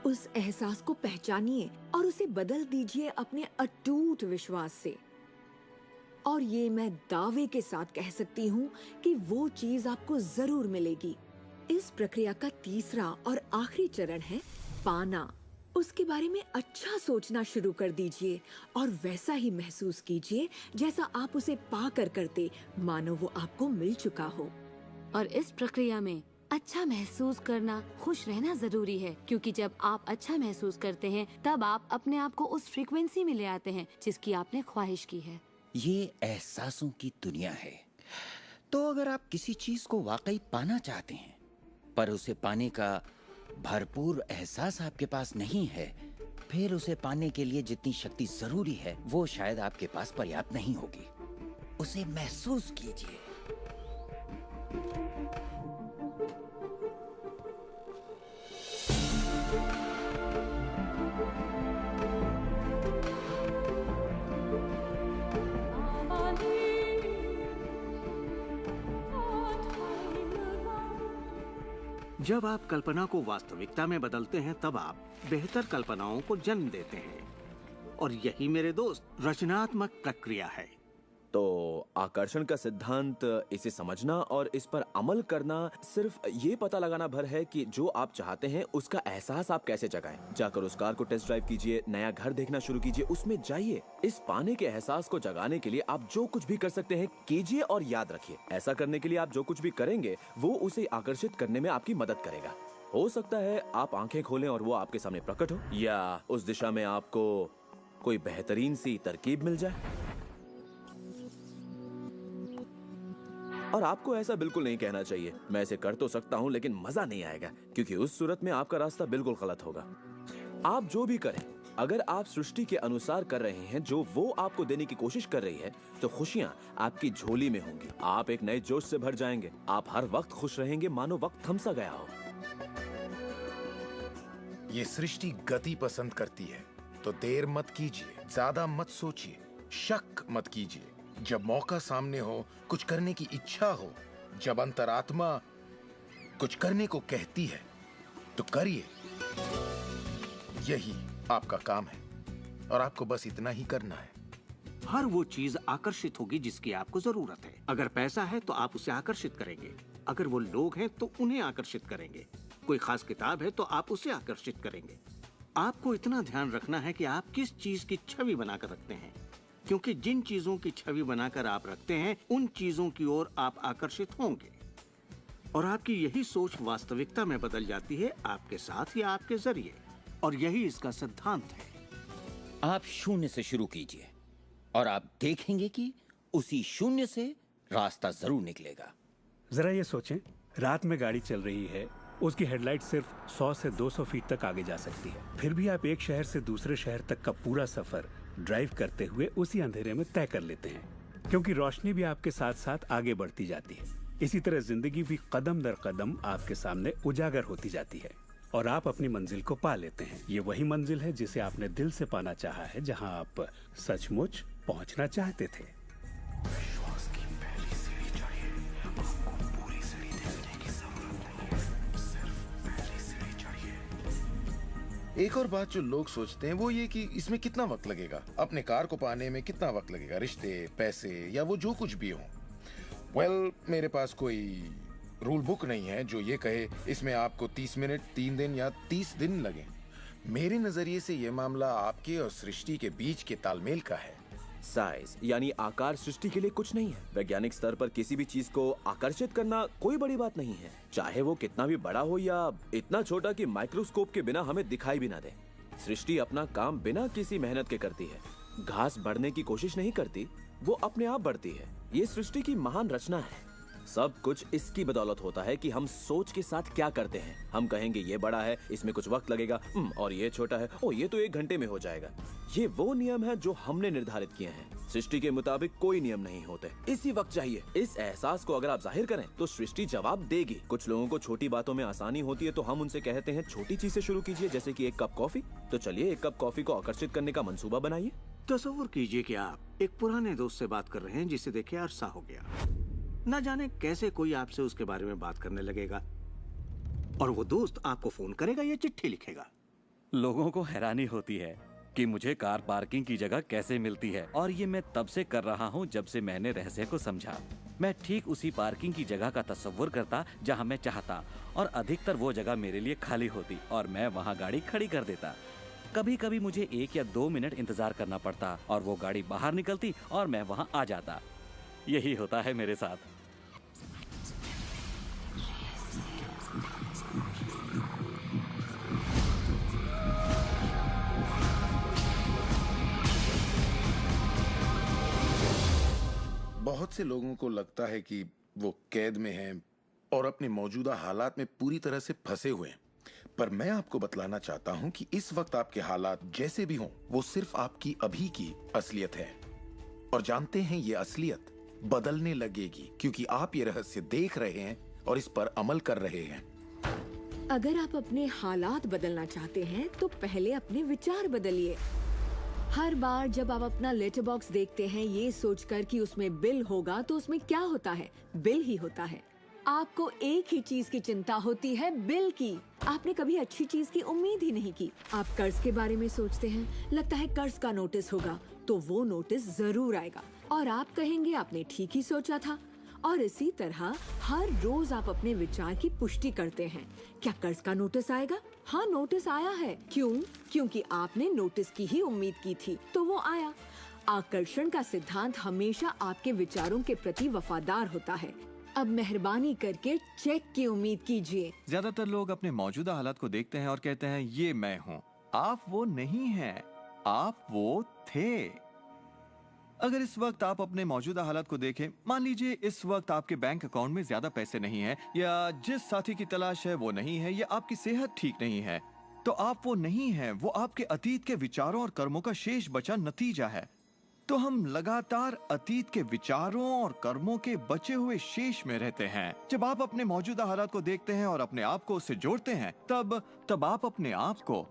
Speaker 10: उस एहसास को पहचानिए और उसे बदल दीजिए अपने अटूट विश्वास से। और ये मैं दावे के साथ कह सकती हूँ कि वो चीज आपको जरूर मिलेगी। इस प्रक्रिया का तीसरा और आखिरी चरण है पाना। उसके बारे में अच्छा सोचना शुरू कर दीजिए और वैसा ही महसूस कीजिए जैसा आप उसे पाकर करते, मानो वो आपको मिल चुका हो।
Speaker 17: और इस प्रक्रिया में अच्छा महसूस करना, खुश रहना जरूरी है, क्योंकि जब आप अच्छा महसूस करते हैं तब आप अपने आप को उस फ्रीक्वेंसी में ले आते हैं जिसकी आपने ख्वाहिश की है।
Speaker 6: ये एहसासों की दुनिया है। तो अगर आप किसी चीज को वाकई पाना चाहते हैं पर उसे पाने का भरपूर एहसास आपके पास नहीं है, फिर उसे पाने के लिए जितनी शक्ति जरूरी है वो शायद आपके पास पर्याप्त नहीं होगी। उसे महसूस कीजिए।
Speaker 2: जब आप कल्पना को वास्तविकता में बदलते हैं तब आप बेहतर कल्पनाओं को जन्म देते हैं। और यही मेरे दोस्त रचनात्मक प्रक्रिया है।
Speaker 9: तो आकर्षण का सिद्धांत, इसे समझना और इस पर अमल करना सिर्फ ये पता लगाना भर है कि जो आप चाहते हैं उसका एहसास आप कैसे जगाएं। जाकर उस कार को टेस्ट ड्राइव कीजिए, नया घर देखना शुरू कीजिए, उसमें जाइए। इस पाने के एहसास को जगाने के लिए आप जो कुछ भी कर सकते हैं कीजिए और याद रखिए, ऐसा करने के लिए आप जो कुछ भी करेंगे वो उसे आकर्षित करने में आपकी मदद करेगा। हो सकता है आप आंखें खोलें और वो आपके सामने प्रकट हो, या उस दिशा में आपको कोई बेहतरीन सी तरकीब मिल जाए। और आपको ऐसा बिल्कुल नहीं कहना चाहिए, मैं इसे कर तो सकता हूँ लेकिन मजा नहीं आएगा, क्योंकि उस सूरत में आपका रास्ता बिल्कुल गलत होगा। आप जो भी करें, अगर आप सृष्टि के अनुसार कर रहे हैं जो वो आपको देने की कोशिश कर रही है, तो खुशियाँ आपकी झोली में होंगी। आप एक नए जोश से भर जाएंगे। आप हर वक्त खुश रहेंगे मानो वक्त थम सा गया हो।
Speaker 3: ये सृष्टि गति पसंद करती है, तो देर मत कीजिए, ज्यादा मत सोचिए, शक मत कीजिए। जब मौका सामने हो, कुछ करने की इच्छा हो, जब अंतरात्मा कुछ करने को कहती है, तो करिए। यही आपका काम है और आपको बस इतना ही करना है।
Speaker 2: हर वो चीज आकर्षित होगी जिसकी आपको जरूरत है। अगर पैसा है तो आप उसे आकर्षित करेंगे। अगर वो लोग हैं तो उन्हें आकर्षित करेंगे। कोई खास किताब है तो आप उसे आकर्षित करेंगे। आपको इतना ध्यान रखना है कि आप किस चीज की छवि बनाकर रखते हैं, क्योंकि जिन चीजों की छवि बनाकर आप रखते हैं उन चीजों की ओर आप आकर्षित होंगे। और आपकी यही सोच वास्तविकता में बदल जाती है, आपके साथ या आपके जरिए। और यही इसका सिद्धांत है।
Speaker 6: आप शून्य से शुरू कीजिए और आप देखेंगे कि उसी शून्य से रास्ता जरूर निकलेगा।
Speaker 7: जरा ये सोचें, रात में गाड़ी चल रही है, उसकी हेडलाइट सिर्फ 100 से 200 फीट तक आगे जा सकती है, फिर भी आप एक शहर से दूसरे शहर तक का पूरा सफर ड्राइव करते हुए उसी अंधेरे में तय कर लेते हैं, क्योंकि रोशनी भी आपके साथ साथ आगे बढ़ती जाती है। इसी तरह जिंदगी भी कदम दर कदम आपके सामने उजागर होती जाती है और आप अपनी मंजिल को पा लेते हैं। ये वही मंजिल है जिसे आपने दिल से पाना चाहा है, जहां आप सचमुच पहुंचना चाहते थे।
Speaker 8: विश्वास की पहली सीढ़ी चढ़िए। आपको पूरी सीढ़ी देखने की जरूरत नहीं है, सिर्फ पहली सीढ़ी चढ़िए।
Speaker 3: एक और बात जो लोग सोचते हैं वो ये कि इसमें कितना वक्त लगेगा, अपने कार को पाने में कितना वक्त लगेगा, रिश्ते, पैसे या वो जो कुछ भी हो। वेल, मेरे पास कोई रूल बुक नहीं है जो ये कहे इसमें आपको 30 मिनट, 3 दिन या 30 दिन लगे। मेरे नजरिए से ये मामला आपके और सृष्टि के बीच के तालमेल का है।
Speaker 9: साइज यानी आकार सृष्टि के लिए कुछ नहीं है। वैज्ञानिक स्तर पर किसी भी चीज को आकर्षित करना कोई बड़ी बात नहीं है, चाहे वो कितना भी बड़ा हो या इतना छोटा कि माइक्रोस्कोप के बिना हमें दिखाई भी ना दे। सृष्टि अपना काम बिना किसी मेहनत के करती है। घास बढ़ने की कोशिश नहीं करती, वो अपने आप बढ़ती है। ये सृष्टि की महान रचना है। सब कुछ इसकी बदौलत होता है कि हम सोच के साथ क्या करते हैं। हम कहेंगे ये बड़ा है, इसमें कुछ वक्त लगेगा, और ये छोटा है, ओ ये तो 1 घंटे में हो जाएगा। ये वो नियम है जो हमने निर्धारित किए हैं। सृष्टि के मुताबिक कोई नियम नहीं होते, इसी वक्त चाहिए। इस एहसास को अगर आप जाहिर करें तो सृष्टि जवाब देगी। कुछ लोगों को छोटी बातों में आसानी होती है तो हम उनसे कहते हैं छोटी चीज से शुरू कीजिए, जैसे कि 1 कप कॉफी। तो चलिए 1 कप कॉफी को आकर्षित करने का मंसूबा बनाइए।
Speaker 2: तस्वीर कीजिए कि आप एक पुराने दोस्त से बात कर रहे हैं जिसे देखे अरसा हो गया। न जाने कैसे कोई आपसे उसके बारे में बात करने लगेगा और वो दोस्त आपको फोन करेगा या चिट्ठी लिखेगा।
Speaker 20: लोगों को हैरानी होती है कि मुझे कार पार्किंग की जगह कैसे मिलती है, और ये मैं तब से कर रहा हूँ जब से मैंने रहस्य को समझा। मैं ठीक उसी पार्किंग की जगह का तस्वुर करता जहाँ मैं चाहता, और अधिकतर वो जगह मेरे लिए खाली होती और मैं वहाँ गाड़ी खड़ी कर देता। कभी कभी मुझे 1 या 2 मिनट इंतजार करना पड़ता और वो गाड़ी बाहर निकलती और मैं वहाँ आ जाता। यही होता है मेरे साथ।
Speaker 3: बहुत से लोगों को लगता है कि वो कैद में हैं और अपने मौजूदा हालात में पूरी तरह से फंसे हुए हैं, पर मैं आपको बतलाना चाहता हूं कि इस वक्त आपके हालात जैसे भी हों, वो सिर्फ आपकी अभी की असलियत है। और जानते हैं ये असलियत बदलने लगेगी क्योंकि आप ये रहस्य देख रहे हैं और इस पर अमल कर रहे हैं।
Speaker 10: अगर आप अपने हालात बदलना चाहते हैं तो पहले अपने विचार बदलिए। हर बार जब आप अपना लेटर बॉक्स देखते हैं ये सोचकर कि उसमें बिल होगा, तो उसमें क्या होता है? बिल ही होता है। आपको एक ही चीज की चिंता होती है, बिल की। आपने कभी अच्छी चीज की उम्मीद ही नहीं की। आप कर्ज के बारे में सोचते हैं, लगता है कर्ज का नोटिस होगा, तो वो नोटिस जरूर आएगा और आप कहेंगे आपने ठीक ही सोचा था। और इसी तरह हर रोज आप अपने विचार की पुष्टि करते हैं। क्या कर्ज का नोटिस आएगा? हाँ, नोटिस आया है। क्यों? क्योंकि आपने नोटिस की ही उम्मीद की थी, तो वो आया। आकर्षण का सिद्धांत हमेशा आपके विचारों के प्रति वफादार होता है। अब मेहरबानी करके चेक की उम्मीद कीजिए।
Speaker 19: ज्यादातर लोग अपने मौजूदा हालात को देखते हैं और कहते हैं ये मैं हूँ। आप वो नहीं हैं, आप वो थे। अगर इस वक्त आप अपने मौजूदा हालात को देखें, मान लीजिए इस वक्त आपके बैंक अकाउंट में ज्यादा पैसे नहीं हैं, या जिस साथी की तलाश है वो नहीं है, या आपकी सेहत ठीक नहीं है, तो आप वो नहीं हैं। वो आपके अतीत के विचारों और कर्मों का शेष बचा नतीजा है। तो हम लगातार अतीत के विचारों और कर्मों के बचे हुए शेष में रहते हैं। जब आप अपने मौजूदा हालात को देखते हैं और अपने आप को उससे जोड़ते हैं, तब आप अपने आप को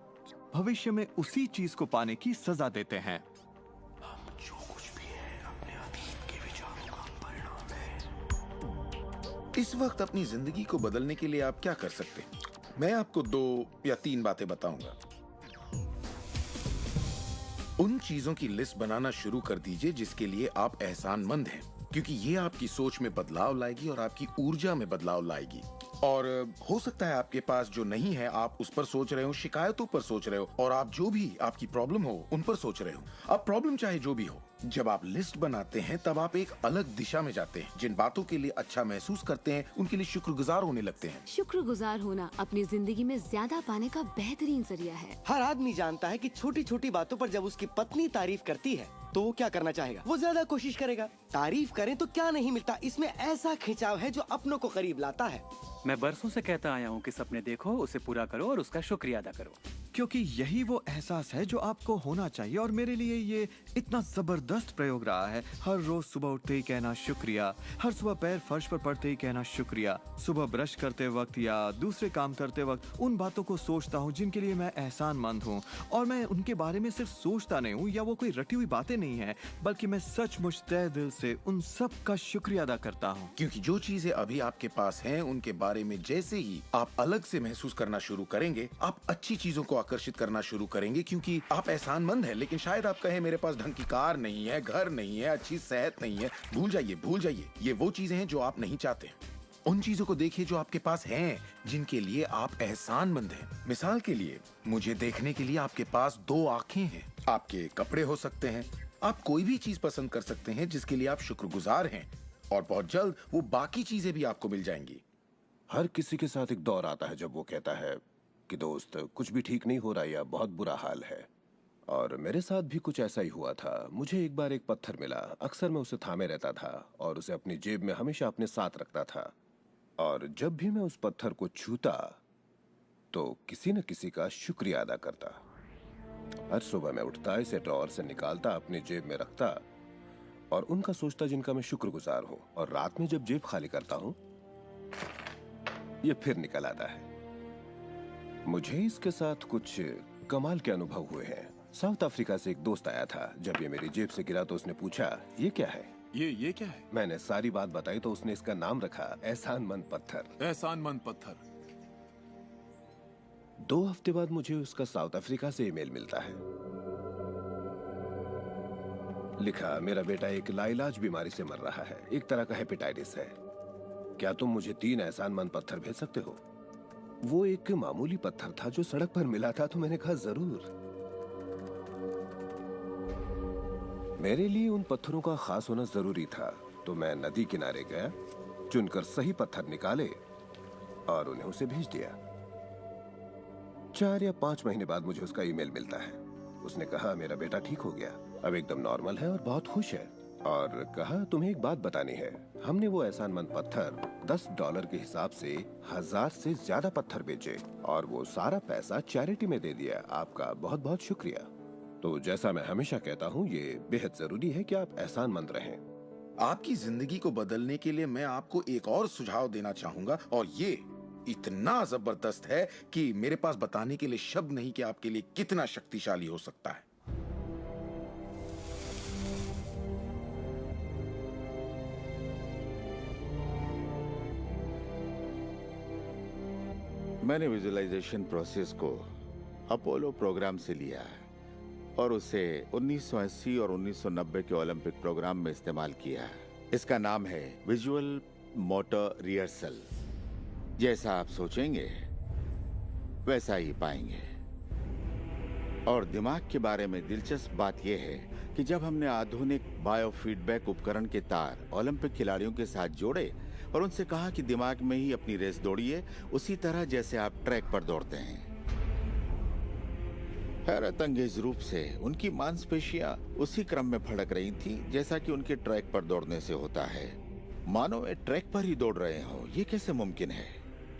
Speaker 19: भविष्य में उसी चीज को पाने की सजा देते हैं।
Speaker 3: इस वक्त अपनी जिंदगी को बदलने के लिए आप क्या कर सकते हैं? मैं आपको 2 या 3 बातें बताऊंगा। उन चीजों की लिस्ट बनाना शुरू कर दीजिए जिसके लिए आप एहसानमंद हैं, क्योंकि ये आपकी सोच में बदलाव लाएगी और आपकी ऊर्जा में बदलाव लाएगी। और हो सकता है आपके पास जो नहीं है आप उस पर सोच रहे हो, शिकायतों पर सोच रहे हो, और आप जो भी आपकी प्रॉब्लम हो उन पर सोच रहे हो। अब प्रॉब्लम चाहे जो भी हो, जब आप लिस्ट बनाते हैं तब आप एक अलग दिशा में जाते हैं। जिन बातों के लिए अच्छा महसूस करते हैं उनके लिए शुक्रगुजार होने लगते हैं।
Speaker 17: शुक्रगुजार होना अपनी जिंदगी में ज्यादा पाने का बेहतरीन जरिया है।
Speaker 12: हर आदमी जानता है कि छोटी छोटी बातों पर जब उसकी पत्नी तारीफ करती है तो वो क्या करना चाहेगा? वो ज्यादा कोशिश करेगा। तारीफ करें तो क्या नहीं मिलता, इसमें ऐसा खिंचाव है जो अपनों को करीब लाता है।
Speaker 14: मैं बरसों से कहता आया हूँ कि सपने देखो, उसे पूरा करो और उसका शुक्रिया अदा करो।
Speaker 19: क्योंकि यही वो एहसास है जो आपको होना चाहिए। और मेरे लिए ये इतना जबरदस्त प्रयोग रहा है। हर रोज सुबह उठते ही कहना शुक्रिया, हर सुबह पैर फर्श पर पड़ते ही कहना शुक्रिया, सुबह ब्रश करते वक्त या दूसरे काम करते वक्त उन बातों को सोचता हूँ जिनके लिए मैं एहसानमंद हूँ। और मैं उनके बारे में सिर्फ सोचता नहीं हूँ या वो कोई रटी हुई बातें नहीं है, बल्कि मैं सचमुच तहे दिल से उन सब का शुक्रिया अदा करता हूँ।
Speaker 3: क्योंकि जो चीजें अभी आपके पास हैं, उनके बारे में जैसे ही आप अलग से महसूस करना शुरू करेंगे, आप अच्छी चीजों को आकर्षित करना शुरू करेंगे। क्योंकि आप एहसानमंद हैं, लेकिन शायद आप कहें मेरे पास ढंग की कार नहीं है, घर नहीं है, अच्छी सेहत नहीं है। भूल जाइए। ये वो चीजें हैं जो आप नहीं चाहते। उन चीजों को देखिए जो आपके पास हैं, जिनके लिए आप एहसानमंद हैं। मिसाल के लिए, मुझे देखने के लिए आपके पास 2 आंखें हैं। आपके कपड़े हो सकते हैं, आप कोई भी चीज पसंद कर सकते हैं जिसके लिए आप शुक्रगुजार हैं, और बहुत जल्द वो बाकी चीजें भी आपको मिल जाएंगी।
Speaker 21: हर किसी के साथ एक दौर आता है जब वो कहता है कि दोस्त कुछ भी ठीक नहीं हो रहा या बहुत बुरा हाल है। और मेरे साथ भी कुछ ऐसा ही हुआ था। मुझे एक बार एक पत्थर मिला। अक्सर मैं उसे थामे रहता था और उसे अपनी जेब में हमेशा अपने साथ रखता था। और जब भी मैं उस पत्थर को छूता तो किसी न किसी का शुक्रिया अदा करता। हर सुबह मैं उठता, इसे ड्रॉअर से निकालता, अपनी जेब में रखता और उनका सोचता जिनका मैं शुक्रगुजार हूँ। और रात में जब जेब खाली करता हूँ, ये फिर निकल आता है। मुझे इसके साथ कुछ कमाल के अनुभव हुए हैं। साउथ अफ्रीका से एक दोस्त आया था। जब ये मेरी जेब से गिरा तो उसने पूछा, ये क्या है?
Speaker 8: ये क्या है?
Speaker 21: मैंने सारी बात बताई तो उसने इसका नाम रखा एहसानमंद पत्थर।
Speaker 8: एहसानमंद पत्थर।
Speaker 21: 2 हफ्ते बाद मुझे उसका साउथ अफ्रीका से ईमेल मिलता है। लिखा, मेरा बेटा एक लाइलाज बीमारी से मर रहा है, एक तरह का हेपेटाइटिस है। क्या तुम मुझे 3 एहसानमंद पत्थर भेज सकते हो? वो एक मामूली पत्थर था जो सड़क पर मिला था, तो मैंने कहा जरूर। मेरे लिए उन पत्थरों का खास होना जरूरी था, तो मैं नदी किनारे गया, चुनकर सही पत्थर निकाले और उन्हें उसे भेज दिया। 4 या 5 महीने बाद मुझे उसका ईमेल मिलता है। उसने कहा मेरा बेटा ठीक हो गया, अब एकदम नॉर्मल है और बहुत खुश है। और कहा तुम्हें एक बात बतानी है, हमने वो एहसानमंद पत्थर $10 के हिसाब से 1000 से ज्यादा पत्थर बेचे और वो सारा पैसा चैरिटी में दे दिया। आपका बहुत बहुत शुक्रिया। तो जैसा मैं हमेशा कहता हूँ, ये बेहद जरूरी है कि आप एहसानमंद रहें।
Speaker 3: आपकी जिंदगी को बदलने के लिए मैं आपको एक और सुझाव देना चाहूंगा, और ये इतना जबरदस्त है कि मेरे पास बताने के लिए शब्द नहीं कि आपके लिए कितना शक्तिशाली हो सकता है।
Speaker 16: मैंने विजुअलाइजेशन प्रोसेस को अपोलो प्रोग्राम से लिया है और उसे 1980 और 1990 के ओलंपिक प्रोग्राम में इस्तेमाल किया है। इसका नाम है विजुअल मोटर रिहर्सल। जैसा आप सोचेंगे वैसा ही पाएंगे। और दिमाग के बारे में दिलचस्प बात यह है कि जब हमने आधुनिक बायोफीडबैक उपकरण के तार ओलंपिक खिलाड़ियों के साथ जोड़े और उनसे कहा कि दिमाग में ही अपनी रेस दौड़िए, उसी तरह जैसे आप ट्रैक पर दौड़ते हैं। हैरत अंगेज रूप से उनकी मांसपेशियां उसी क्रम में फड़क रही थी जैसा कि उनके ट्रैक पर दौड़ने से होता है, मानो वे ट्रैक पर ही दौड़ रहे हो। ये कैसे मुमकिन है?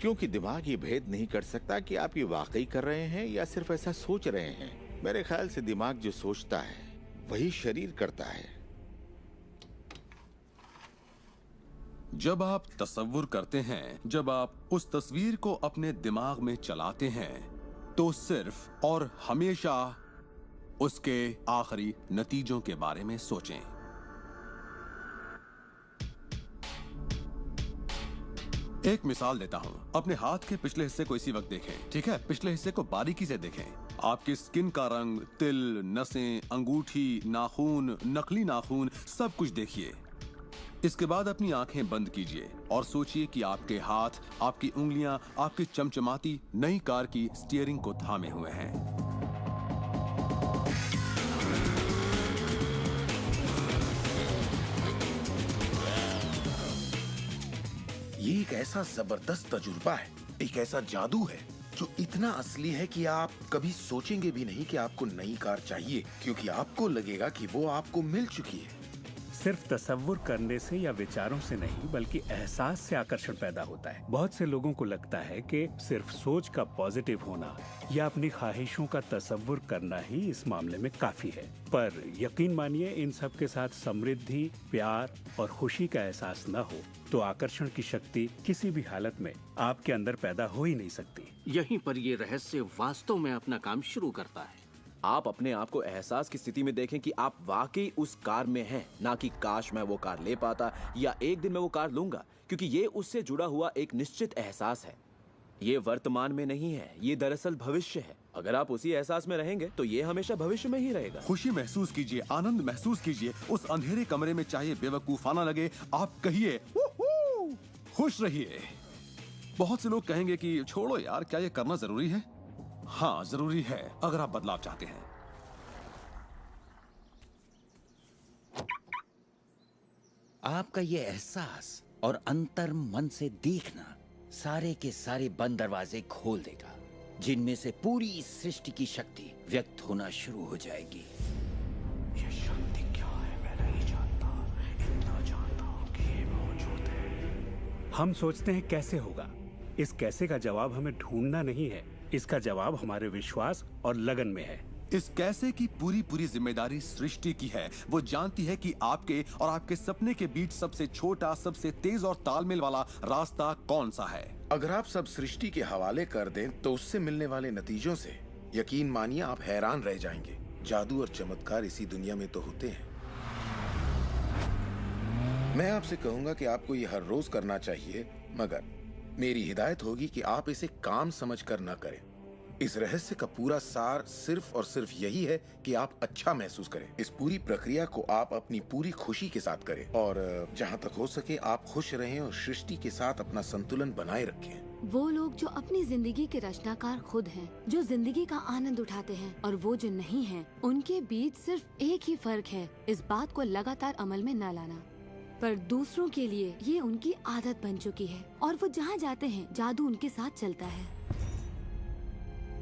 Speaker 16: क्योंकि दिमाग ये भेद नहीं कर सकता कि आप ये वाकई कर रहे हैं या सिर्फ ऐसा सोच रहे हैं। मेरे ख्याल से दिमाग जो सोचता है वही शरीर करता है।
Speaker 22: जब आप तसव्वुर करते हैं, जब आप उस तस्वीर को अपने दिमाग में चलाते हैं, तो सिर्फ और हमेशा उसके आखिरी नतीजों के बारे में सोचें। एक मिसाल देता हूं। अपने हाथ के पिछले हिस्से को इसी वक्त देखें, ठीक है? पिछले हिस्से को बारीकी से देखें। आपकी स्किन का रंग, तिल, नसें, अंगूठी, नाखून, नकली नाखून, सब कुछ देखिए। इसके बाद अपनी आंखें बंद कीजिए और सोचिए कि आपके हाथ, आपकी उंगलियां, आपकी चमचमाती नई कार की स्टीयरिंग को थामे हुए हैं।
Speaker 3: ये एक ऐसा जबरदस्त तजुर्बा है, एक ऐसा जादू है जो इतना असली है कि आप कभी सोचेंगे भी नहीं कि आपको नई कार चाहिए, क्योंकि आपको लगेगा कि वो आपको मिल चुकी है।
Speaker 7: सिर्फ तसव्वुर करने से या विचारों से नहीं बल्कि एहसास से आकर्षण पैदा होता है। बहुत से लोगों को लगता है कि सिर्फ सोच का पॉजिटिव होना या अपनी ख्वाहिशों का तसव्वुर करना ही इस मामले में काफी है, पर यकीन मानिए इन सब के साथ समृद्धि, प्यार और खुशी का एहसास न हो तो आकर्षण की शक्ति किसी भी हालत में आपके अंदर पैदा हो ही नहीं सकती।
Speaker 2: यहीं पर ये रहस्य वास्तव में अपना काम शुरू करता है।
Speaker 9: आप अपने आप को एहसास की स्थिति में देखें कि आप वाकई उस कार में हैं, ना कि काश मैं वो कार ले पाता या एक दिन मैं वो कार लूंगा, क्योंकि ये उससे जुड़ा हुआ एक निश्चित एहसास है। ये वर्तमान में नहीं है, ये दरअसल भविष्य है। अगर आप उसी एहसास में रहेंगे तो ये हमेशा भविष्य में ही रहेगा।
Speaker 22: खुशी महसूस कीजिए, आनंद महसूस कीजिए। उस अंधेरे कमरे में चाहे बेवकूफाना लगे, आप कहिए खुश रहिए। बहुत से लोग कहेंगे कि छोड़ो यार, क्या ये करना जरूरी है? हाँ, जरूरी है अगर आप बदलाव चाहते हैं।
Speaker 6: आपका ये एहसास और अंतर मन से देखना सारे के सारे बंद दरवाजे खोल देगा, जिनमें से पूरी सृष्टि की शक्ति व्यक्त होना शुरू हो जाएगी।
Speaker 8: ये शक्ति क्या है मैं नहीं जानता, इतना जानता हूं कि ये मौजूद है।
Speaker 7: हम सोचते हैं कैसे होगा। इस कैसे का जवाब हमें ढूंढना नहीं है, इसका जवाब हमारे विश्वास और लगन में है।
Speaker 22: इस कैसे की पूरी जिम्मेदारी सृष्टि की है। वो जानती है कि आपके और आपके सपने के बीच सबसे छोटा, सबसे तेज और तालमेल वाला रास्ता कौन सा है।
Speaker 3: अगर आप सब सृष्टि के हवाले कर दें तो उससे मिलने वाले नतीजों से यकीन मानिए आप हैरान रह जाएंगे। जादू और चमत्कार इसी दुनिया में तो होते हैं। मैं आपसे कहूंगा कि आपको ये हर रोज करना चाहिए, मगर मेरी हिदायत होगी कि आप इसे काम समझकर न करें। इस रहस्य का पूरा सार सिर्फ और सिर्फ यही है कि आप अच्छा महसूस करें। इस पूरी प्रक्रिया को आप अपनी पूरी खुशी के साथ करें और जहां तक हो सके आप खुश रहें और सृष्टि के साथ अपना संतुलन बनाए रखें।
Speaker 17: वो लोग जो अपनी जिंदगी के रचनाकार खुद हैं, जो जिंदगी का आनंद उठाते हैं, और वो जो नहीं हैं, उनके बीच सिर्फ एक ही फर्क है, इस बात को लगातार अमल में न लाना। पर दूसरों के लिए ये उनकी आदत बन चुकी है और वो जहाँ जाते हैं जादू उनके साथ चलता है,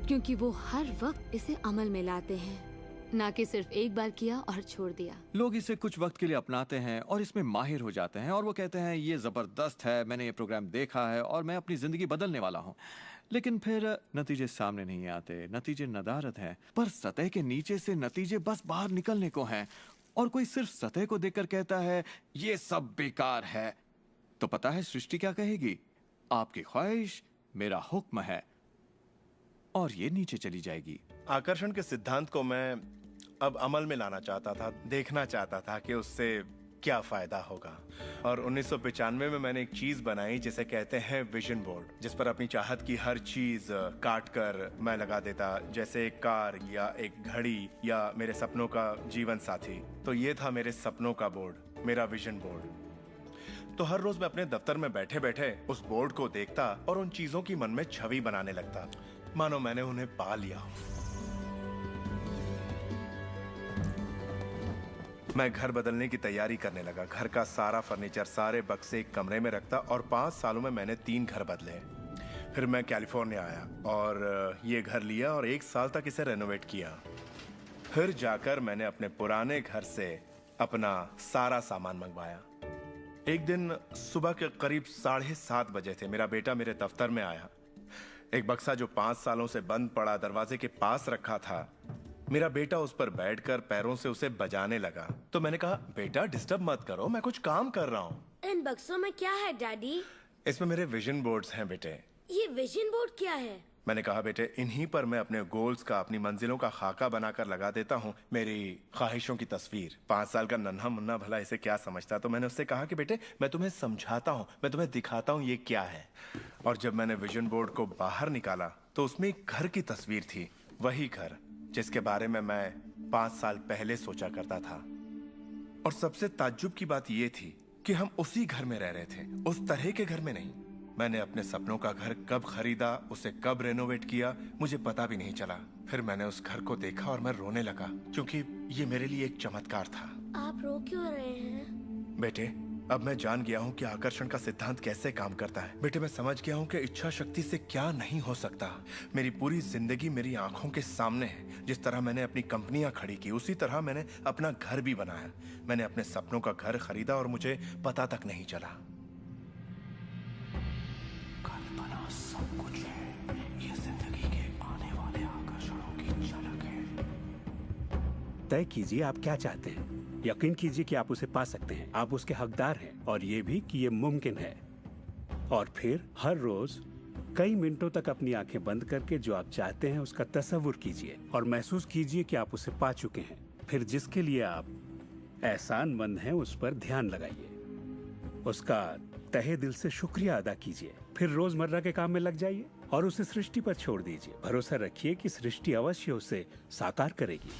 Speaker 17: क्योंकि वो हर वक्त इसे अमल में लाते हैं, ना कि सिर्फ एक बार किया और छोड़ दिया।
Speaker 19: लोग इसे कुछ वक्त के लिए अपनाते हैं और इसमें माहिर हो जाते हैं और वो कहते हैं ये जबरदस्त है, मैंने ये प्रोग्राम देखा है और मैं अपनी जिंदगी बदलने वाला हूँ। लेकिन फिर नतीजे सामने नहीं आते, नतीजे नदारद हैं। पर सतह के नीचे से नतीजे बस बाहर निकलने को हैं और कोई सिर्फ सतह को देखकर कहता है ये सब बेकार है, तो पता है सृष्टि क्या कहेगी? आपकी ख्वाहिश मेरा हुक्म है, और ये नीचे चली जाएगी।
Speaker 4: आकर्षण के सिद्धांत को मैं अब अमल में लाना चाहता था, देखना चाहता था कि उससे क्या फायदा होगा। और 1995 में मैंने एक चीज बनाई जिसे कहते हैं विजन बोर्ड, जिस पर अपनी चाहत की हर चीज काट कर मैं लगा देता, जैसे एक कार या एक घड़ी या मेरे सपनों का जीवन साथी। तो ये था मेरे सपनों का बोर्ड, मेरा विजन बोर्ड। तो हर रोज मैं अपने दफ्तर में बैठे बैठे उस बोर्ड को देखता और उन चीजों की मन में छवि बनाने लगता, मानो मैंने उन्हें पा लिया हो। मैं घर बदलने की तैयारी करने लगा। घर का सारा फर्नीचर, सारे बक्से एक कमरे में रखता और 5 सालों में मैंने 3 घर बदले। फिर मैं कैलिफोर्निया आया और ये घर लिया और 1 साल तक इसे रेनोवेट किया। फिर जाकर मैंने अपने पुराने घर से अपना सारा सामान मंगवाया। एक दिन सुबह के करीब 7:30 बजे थे। मेरा बेटा मेरे दफ्तर में आया। एक बक्सा जो 5 सालों से बंद पड़ा दरवाजे के पास रखा था, मेरा बेटा उस पर बैठकर पैरों से उसे बजाने लगा। तो मैंने कहा, बेटा डिस्टर्ब मत करो, मैं कुछ काम कर रहा हूँ।
Speaker 5: इन बक्सों में क्या है डैडी?
Speaker 4: इसमें मेरे विजन बोर्ड्स हैं बेटे।
Speaker 5: ये विजन बोर्ड क्या है?
Speaker 4: मैंने कहा, बेटे इन्हीं पर मैं अपने गोल्स का, अपनी मंजिलों का खाका बनाकर लगा देता हूँ, मेरी ख्वाहिशों की तस्वीर। 5 साल का नन्हा मुन्ना भला इसे क्या समझता। तो मैंने उससे कहा कि बेटे मैं तुम्हें समझाता हूँ, मैं तुम्हें दिखाता हूँ ये क्या है। और जब मैंने विजन बोर्ड को बाहर निकाला तो उसमें एक घर की तस्वीर थी, वही घर जिसके बारे में मैं 5 साल पहले सोचा करता था। और सबसे ताज्जुब की बात यह थी कि हम उसी घर में रह रहे थे, उस तरह के घर में नहीं। मैंने अपने सपनों का घर कब खरीदा, उसे कब रेनोवेट किया, मुझे पता भी नहीं चला। फिर मैंने उस घर को देखा और मैं रोने लगा, क्योंकि ये मेरे लिए एक चमत्कार था।
Speaker 5: आप रो क्यों रहे हैं?
Speaker 4: बेटे अब मैं जान गया हूँ कि आकर्षण का सिद्धांत कैसे काम करता है। बेटे, मैं समझ गया हूँ कि इच्छा शक्ति से क्या नहीं हो सकता। मेरी पूरी जिंदगी मेरी आंखों के सामने है। जिस तरह मैंने अपनी कंपनियां खड़ी की, उसी तरह मैंने अपना घर भी बनाया। मैंने अपने सपनों का घर खरीदा और मुझे पता तक नहीं चला।
Speaker 8: कल्पना सब कुछ है। ये जिंदगी के आने वाले आकर्षणों की झलक है।
Speaker 7: तय कीजिए आप क्या चाहते हैं। यकीन कीजिए कि आप उसे पा सकते हैं। आप उसके हकदार हैं और ये भी कि ये मुमकिन है। और फिर हर रोज कई मिनटों तक अपनी आंखें बंद करके जो आप चाहते हैं उसका तसव्वुर कीजिए और महसूस कीजिए कि आप उसे पा चुके हैं। फिर जिसके लिए आप एहसानमंद हैं उस पर ध्यान लगाइए, उसका तहे दिल से शुक्रिया अदा कीजिए। फिर रोजमर्रा के काम में लग जाइए और उसे सृष्टि पर छोड़ दीजिए। भरोसा रखिए कि सृष्टि अवश्य उसे साकार करेगी।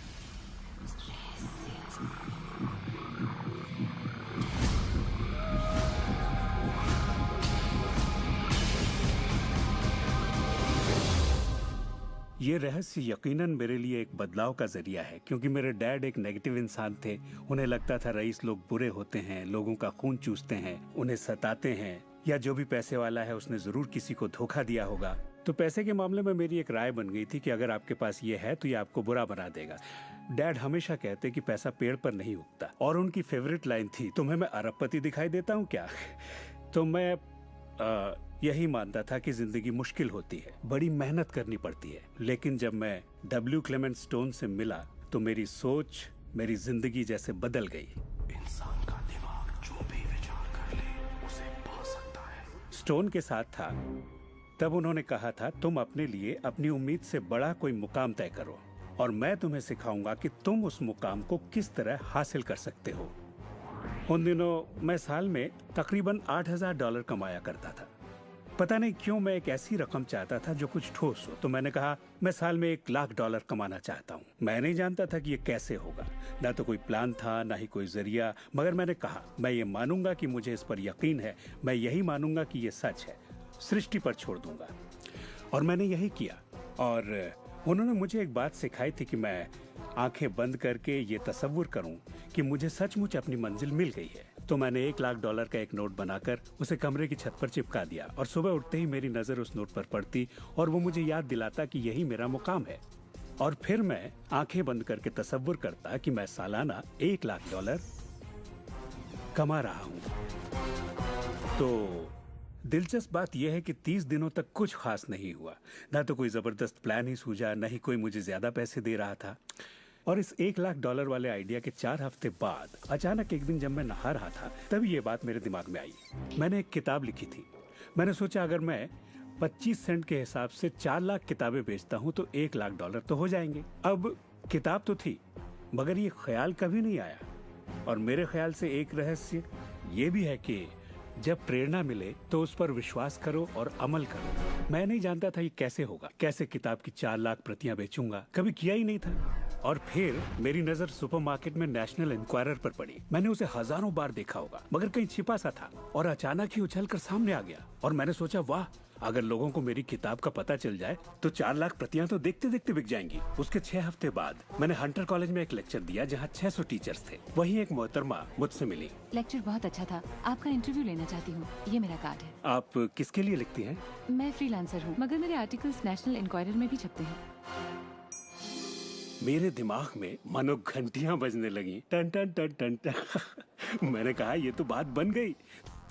Speaker 7: ये रहस्य यकीनन मेरे लिए एक बदलाव का जरिया है, क्योंकि मेरे डैड एक नेगेटिव इंसान थे। उन्हें लगता था रईस लोग बुरे होते हैं, लोगों का खून चूसते हैं, उन्हें सताते हैं, या जो भी पैसे वाला है उसने जरूर किसी को धोखा दिया होगा। तो पैसे के मामले में मेरी एक राय बन गई थी कि अगर आपके पास ये है तो ये आपको बुरा बना देगा। डैड हमेशा कहते कि पैसा पेड़ पर नहीं उगता, और उनकी फेवरेट लाइन थी, तुम्हें मैं अरबपति दिखाई देता हूँ क्या? तो मैं यही मानता था कि जिंदगी मुश्किल होती है, बड़ी मेहनत करनी पड़ती है। लेकिन जब मैं डब्ल्यू क्लेमेंट स्टोन से मिला तो मेरी सोच, मेरी जिंदगी जैसे बदल गई।
Speaker 8: इंसान का दिमाग जो भी विचार कर ले उसे पा सकता है।
Speaker 7: स्टोन के साथ था तब उन्होंने कहा था, तुम अपने लिए अपनी उम्मीद से बड़ा कोई मुकाम तय करो और मैं तुम्हें सिखाऊंगा कि तुम उस मुकाम को किस तरह हासिल कर सकते हो। उन दिनों मैं साल में तकरीबन $8,000 कमाया करता था। पता नहीं क्यों मैं एक ऐसी रकम चाहता था जो कुछ ठोस हो। तो मैंने कहा मैं साल में $1,00,000 कमाना चाहता हूँ। मैं नहीं जानता था कि ये कैसे होगा, ना तो कोई प्लान था ना ही कोई जरिया, मगर मैंने कहा मैं ये मानूंगा कि मुझे इस पर यकीन है, मैं यही मानूंगा कि ये सच है, सृष्टि पर छोड़ दूंगा। और मैंने यही किया। और उन्होंने मुझे एक बात सिखाई थी कि मैं आंखें बंद करके ये तसव्वुर करूं कि मुझे सचमुच अपनी मंजिल मिल गई है। तो मैंने $1,00,000 का एक नोट बनाकर उसे कमरे की छत पर चिपका दिया और सुबह उठते ही मेरी नजर उस नोट पर पड़ती और वो मुझे याद दिलाता कि यही मेरा मुकाम है। और फिर मैं आंखें बंद करके तसव्वुर करता कि मैं सालाना $1,00,000 कमा रहा हूं। तो दिलचस्प बात यह है कि 30 दिनों तक कुछ खास नहीं हुआ। ना तो कोई जबरदस्त प्लान ही सूझा, न ही कोई मुझे ज्यादा पैसे दे रहा था। और इस $1,00,000 वाले आइडिया के 4 हफ्ते बाद अचानक एक दिन जब मैं नहा रहा था तभी ये बात मेरे दिमाग में आई। मैंने एक किताब लिखी थी। मैंने सोचा अगर मैं 25 सेंट के हिसाब से 4 लाख किताबें बेचता हूं तो $1,00,000 तो हो जाएंगे। अब किताब तो थी, मगर ये ख्याल कभी नहीं आया। और मेरे ख्याल से एक रहस्य ये भी है कि जब प्रेरणा मिले तो उस पर विश्वास करो और अमल करो। मैं नहीं जानता था ये कैसे होगा, कैसे किताब की 4 लाख प्रतियां बेचूंगा, कभी किया ही नहीं था। और फिर मेरी नजर सुपरमार्केट में नेशनल इंक्वायरर पर पड़ी। मैंने उसे हजारों बार देखा होगा, मगर कहीं छिपा सा था और अचानक ही उछलकर सामने आ गया। और मैंने सोचा वाह, अगर लोगों को मेरी किताब का पता चल जाए तो 4 लाख प्रतियां तो देखते देखते बिक जाएंगी। उसके 6 हफ्ते बाद मैंने हंटर कॉलेज में एक लेक्चर दिया जहाँ 600 टीचर्स थे। वहीं एक मोहतरमा मुझसे मिली।
Speaker 11: लेक्चर बहुत अच्छा था, आपका इंटरव्यू लेना चाहती हूँ, ये मेरा कार्ड है।
Speaker 7: आप किसके लिए लिखती हैं?
Speaker 11: मैं फ्रीलांसर हूँ, मगर मेरे आर्टिकल्स नेशनल इंक्वायरर में भी छपते हैं।
Speaker 7: मेरे दिमाग में मानो घंटियां बजने लगी, टन टन टन टन टन। मैंने कहा ये तो बात बन गई।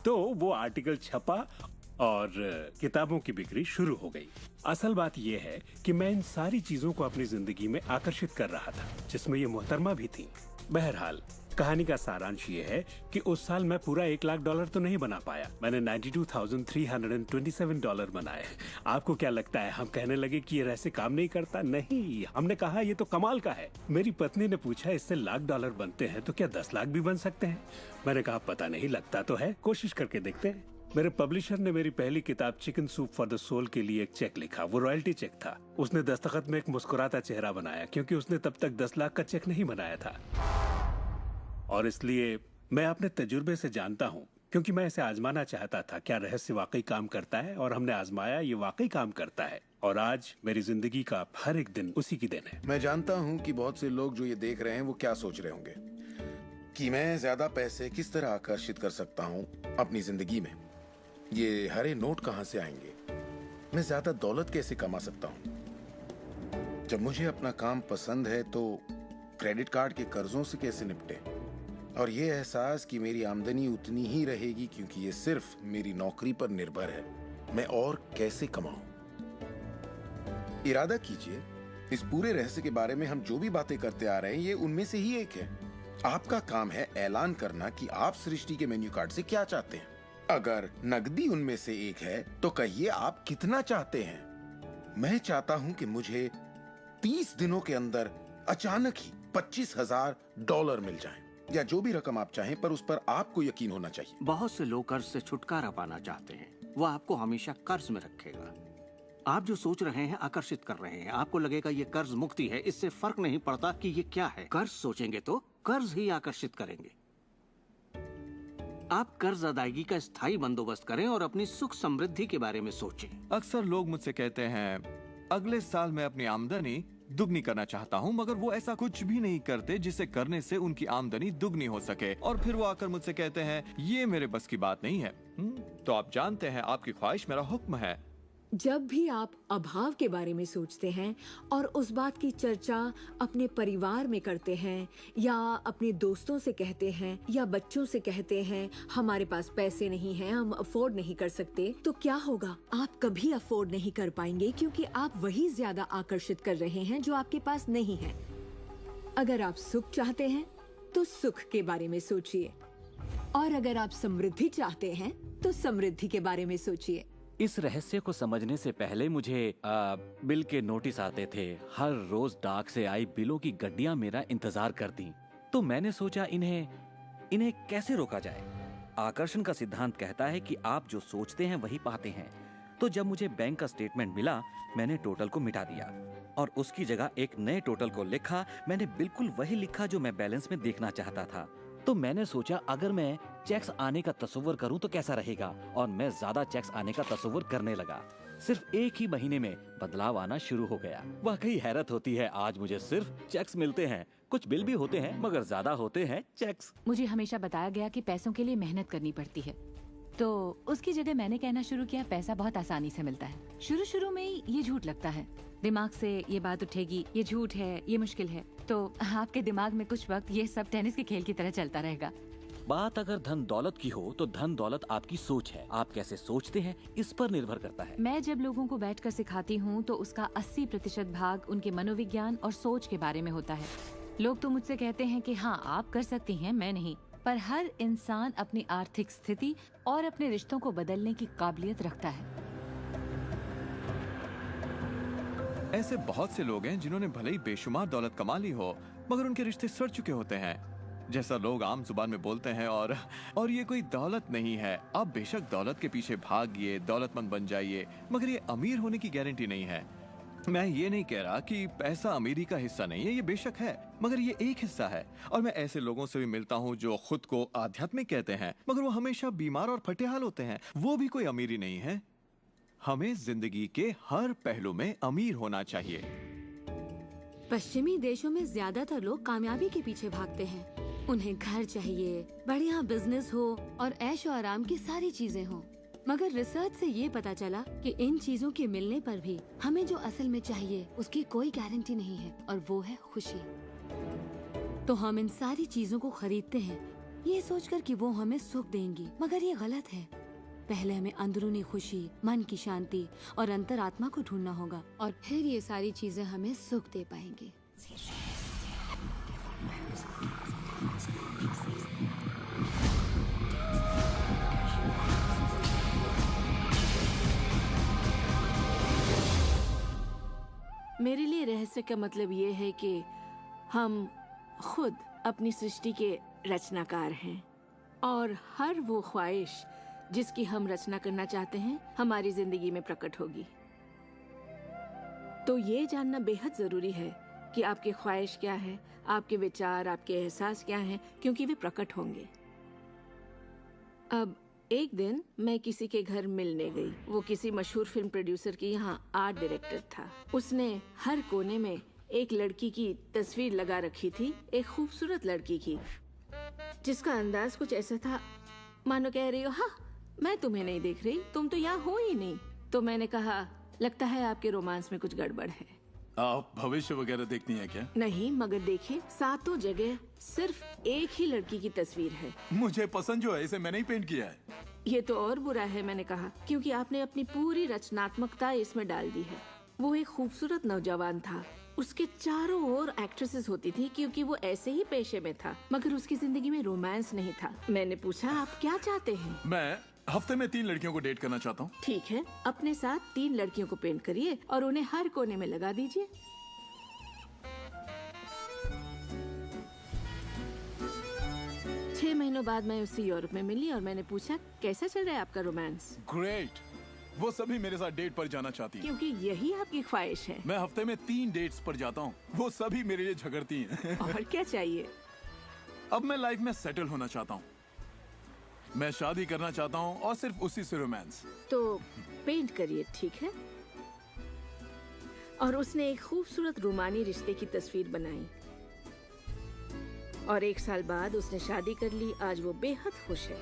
Speaker 7: तो वो आर्टिकल छपा और किताबों की बिक्री शुरू हो गई। असल बात यह है कि मैं इन सारी चीजों को अपनी जिंदगी में आकर्षित कर रहा था, जिसमें ये मोहतरमा भी थी। बहरहाल कहानी का सारांश ये है कि उस साल मैं पूरा $1,00,000 तो नहीं बना पाया। मैंने $92,327 बनाए। आपको क्या लगता है हम कहने लगे कि ये रहस्य काम नहीं करता? नहीं, हमने कहा ये तो कमाल का है। मेरी पत्नी ने पूछा इससे $1,00,000 बनते हैं तो क्या 10 लाख भी बन सकते हैं? मैंने कहा पता नहीं, लगता तो है, कोशिश करके देखते हैं। मेरे पब्लिशर ने मेरी पहली किताब chicken soup for the soul के लिए एक चेक लिखा। वो रॉयल्टी चेक था। उसने दस्तखत में एक मुस्कुराता चेहरा बनाया, क्योंकि उसने तब तक 10 लाख का चेक नहीं बनाया था। और इसलिए मैं अपने तजुर्बे से जानता हूँ, क्योंकि मैं इसे आजमाना चाहता था, क्या रहस्य वाकई काम करता है। और हमने आजमाया, ये वाकई काम करता है। और आज मेरी जिंदगी का हर एक दिन उसी की देन है।
Speaker 3: मैं जानता हूँ कि बहुत से लोग जो ये देख रहे हैं वो क्या सोच रहे होंगे। कि मैं ज्यादा पैसे किस तरह आकर्षित कर सकता हूँ अपनी जिंदगी में। ये हरे नोट कहाँ से आएंगे? मैं ज्यादा दौलत कैसे कमा सकता हूँ? जब मुझे अपना काम पसंद है तो क्रेडिट कार्ड के कर्जों से कैसे निपटे? और ये एहसास कि मेरी आमदनी उतनी ही रहेगी क्योंकि ये सिर्फ मेरी नौकरी पर निर्भर है, मैं और कैसे कमाऊं? इरादा कीजिए, इस पूरे रहस्य के बारे में हम जो भी बातें करते आ रहे हैं ये उनमें से ही एक है। आपका काम है ऐलान करना कि आप सृष्टि के मेन्यू कार्ड से क्या चाहते हैं। अगर नकदी उनमें से एक है तो कहिए आप कितना चाहते हैं। मैं चाहता हूं कि मुझे 30 दिनों के अंदर अचानक ही $25,000 मिल जाएं, या जो भी रकम आप चाहें, पर उस पर आपको यकीन होना चाहिए।
Speaker 2: बहुत से लोग कर्ज से छुटकारा पाना चाहते हैं, वो आपको हमेशा कर्ज में रखेगा। आप जो सोच रहे हैं आकर्षित कर रहे हैं। आपको लगेगा ये कर्ज मुक्ति है, इससे फर्क नहीं पड़ता कि ये क्या है। कर्ज सोचेंगे तो कर्ज ही आकर्षित करेंगे। आप कर्ज अदायगी का स्थायी बंदोबस्त करें और अपनी सुख समृद्धि के बारे में सोचें।
Speaker 19: अक्सर लोग मुझसे कहते हैं अगले साल मैं अपनी आमदनी दुगनी करना चाहता हूं, मगर वो ऐसा कुछ भी नहीं करते जिसे करने से उनकी आमदनी दुगनी हो सके। और फिर वो आकर मुझसे कहते हैं ये मेरे बस की बात नहीं है। तो आप जानते हैं आपकी ख्वाहिश मेरा हुक्म है।
Speaker 10: जब भी आप अभाव के बारे में सोचते हैं और उस बात की चर्चा अपने परिवार में करते हैं या अपने दोस्तों से कहते हैं या बच्चों से कहते हैं हमारे पास पैसे नहीं हैं, हम अफोर्ड नहीं कर सकते, तो क्या होगा? आप कभी अफोर्ड नहीं कर पाएंगे क्योंकि आप वही ज्यादा आकर्षित कर रहे हैं जो आपके पास नहीं है। अगर आप सुख चाहते हैं तो सुख के बारे में सोचिए, और अगर आप समृद्धि चाहते हैं तो समृद्धि के बारे में सोचिए।
Speaker 20: इस रहस्य को समझने से पहले मुझे बिल के नोटिस आते थे। हर रोज डाक से आई बिलों की गड्डियां मेरा इंतजार करती। तो मैंने सोचा इन्हें कैसे रोका जाए। आकर्षण का सिद्धांत कहता है कि आप जो सोचते हैं वही पाते हैं। तो जब मुझे बैंक का स्टेटमेंट मिला, मैंने टोटल को मिटा दिया और उसकी जगह एक नए टोटल को लिखा। मैंने बिल्कुल वही लिखा जो मैं बैलेंस में देखना चाहता था। तो मैंने सोचा अगर मैं चेक्स आने का तस्वीर करूं तो कैसा रहेगा, और मैं ज्यादा चेक्स आने का तस्वीर करने लगा। सिर्फ एक ही महीने में बदलाव आना शुरू हो गया। वाकई हैरत होती है, आज मुझे सिर्फ चेक्स मिलते हैं। कुछ बिल भी होते हैं मगर ज्यादा होते हैं चेक्स।
Speaker 11: मुझे हमेशा बताया गया कि पैसों के लिए मेहनत करनी पड़ती है, तो उसकी जगह मैंने कहना शुरू किया पैसा बहुत आसानी से मिलता है। शुरू में ये झूठ लगता है, दिमाग से ये बात उठेगी ये झूठ है, ये मुश्किल है, तो आपके दिमाग में कुछ वक्त ये सब टेनिस के खेल की तरह चलता रहेगा।
Speaker 20: बात अगर धन दौलत की हो तो धन दौलत आपकी सोच है। आप कैसे सोचते हैं इस पर निर्भर करता है।
Speaker 11: मैं जब लोगों को बैठकर सिखाती हूँ तो उसका 80% भाग उनके मनोविज्ञान और सोच के बारे में होता है। लोग तो मुझसे कहते हैं कि हाँ आप कर सकती हैं, मैं नहीं। पर हर इंसान अपनी आर्थिक स्थिति और अपने रिश्तों को बदलने की काबिलियत रखता है।
Speaker 19: ऐसे बहुत से लोग हैं जिन्होंने भले ही बेशुमार दौलत कमा ली हो मगर उनके रिश्ते सड़ चुके होते हैं, जैसा लोग आम जुबान में बोलते हैं। और ये कोई दौलत नहीं है। आप बेशक दौलत के पीछे भागिए, दौलतमंद बन जाइए, मगर ये अमीर होने की गारंटी नहीं है। मैं ये नहीं कह रहा कि पैसा अमीरी का हिस्सा नहीं है, ये बेशक है, मगर ये एक हिस्सा है। और मैं ऐसे लोगों से भी मिलता हूँ जो खुद को आध्यात्मिक कहते हैं मगर वो हमेशा बीमार और फटेहाल होते हैं। वो भी कोई अमीरी नहीं है। हमें जिंदगी के हर पहलू में अमीर होना चाहिए।
Speaker 17: पश्चिमी देशों में ज्यादातर लोग कामयाबी के पीछे भागते हैं। उन्हें घर चाहिए, बढ़िया बिजनेस हो और ऐशो आराम की सारी चीजें हो। मगर रिसर्च से ये पता चला कि इन चीजों के मिलने पर भी हमें जो असल में चाहिए उसकी कोई गारंटी नहीं है, और वो है खुशी। तो हम इन सारी चीजों को खरीदते हैं ये सोचकर कि वो हमें सुख देंगी, मगर ये गलत है। पहले हमें अंदरूनी खुशी, मन की शांति और अंतरात्मा को ढूंढना होगा, और फिर ये सारी चीजें हमें सुख दे पाएंगी।
Speaker 1: मेरे लिए रहस्य का मतलब ये है कि हम खुद अपनी सृष्टि के रचनाकार हैं, और हर वो ख्वाहिश जिसकी हम रचना करना चाहते हैं हमारी जिंदगी में प्रकट होगी। तो ये जानना बेहद जरूरी है कि आपकी ख्वाहिश क्या है, आपके विचार, आपके एहसास क्या हैं, क्योंकि वे प्रकट होंगे। अब एक दिन मैं किसी के घर मिलने गई। वो किसी मशहूर फिल्म प्रोड्यूसर की यहाँ आर्ट डायरेक्टर था। उसने हर कोने में एक लड़की की तस्वीर लगा रखी थी, एक खूबसूरत लड़की की।
Speaker 13: जिसका अंदाज कुछ ऐसा था मानो कह रही हो हाँ मैं तुम्हें नहीं देख रही, तुम तो यहाँ हो ही नहीं। तो मैंने कहा लगता है आपके रोमांस में कुछ गड़बड़ है।
Speaker 15: आप भविष्य वगैरह देखती हैं क्या?
Speaker 13: नहीं, मगर देखिए सातों जगह सिर्फ एक ही लड़की की तस्वीर है।
Speaker 15: मुझे पसंद जो है इसे मैंने ही पेंट किया है।
Speaker 13: ये तो और बुरा है, मैंने कहा, क्योंकि आपने अपनी पूरी रचनात्मकता इसमें डाल दी है। वो एक खूबसूरत नौजवान था, उसके चारों ओर एक्ट्रेसेस होती थी क्योंकि वो ऐसे ही पेशे में था, मगर उसकी जिंदगी में रोमांस नहीं था। मैंने पूछा आप क्या चाहते हैं?
Speaker 15: मैं हफ्ते में 3 लड़कियों को डेट करना चाहता हूँ।
Speaker 13: ठीक है, अपने साथ 3 लड़कियों को पेंट करिए और उन्हें हर कोने में लगा दीजिए। छह महीनों बाद मैं उससे यूरोप में मिली और मैंने पूछा कैसा चल रहा है आपका रोमांस?
Speaker 15: ग्रेट। वो सभी मेरे साथ डेट पर जाना चाहती हैं।
Speaker 13: क्योंकि यही आपकी ख्वाहिश है।
Speaker 15: मैं हफ्ते में 3 डेट्स पर जाता हूँ, वो सभी मेरे लिए झगड़ती हैं।
Speaker 13: और क्या चाहिए?
Speaker 15: अब मैं लाइफ में सेटल होना चाहता हूँ, मैं शादी करना चाहता हूँ और सिर्फ उसी से रोमांस।
Speaker 13: तो पेंट करिए, ठीक है? और उसने एक खूबसूरत रूमानी रिश्ते की तस्वीर बनाई और 1 साल बाद उसने शादी कर ली। आज वो बेहद खुश है।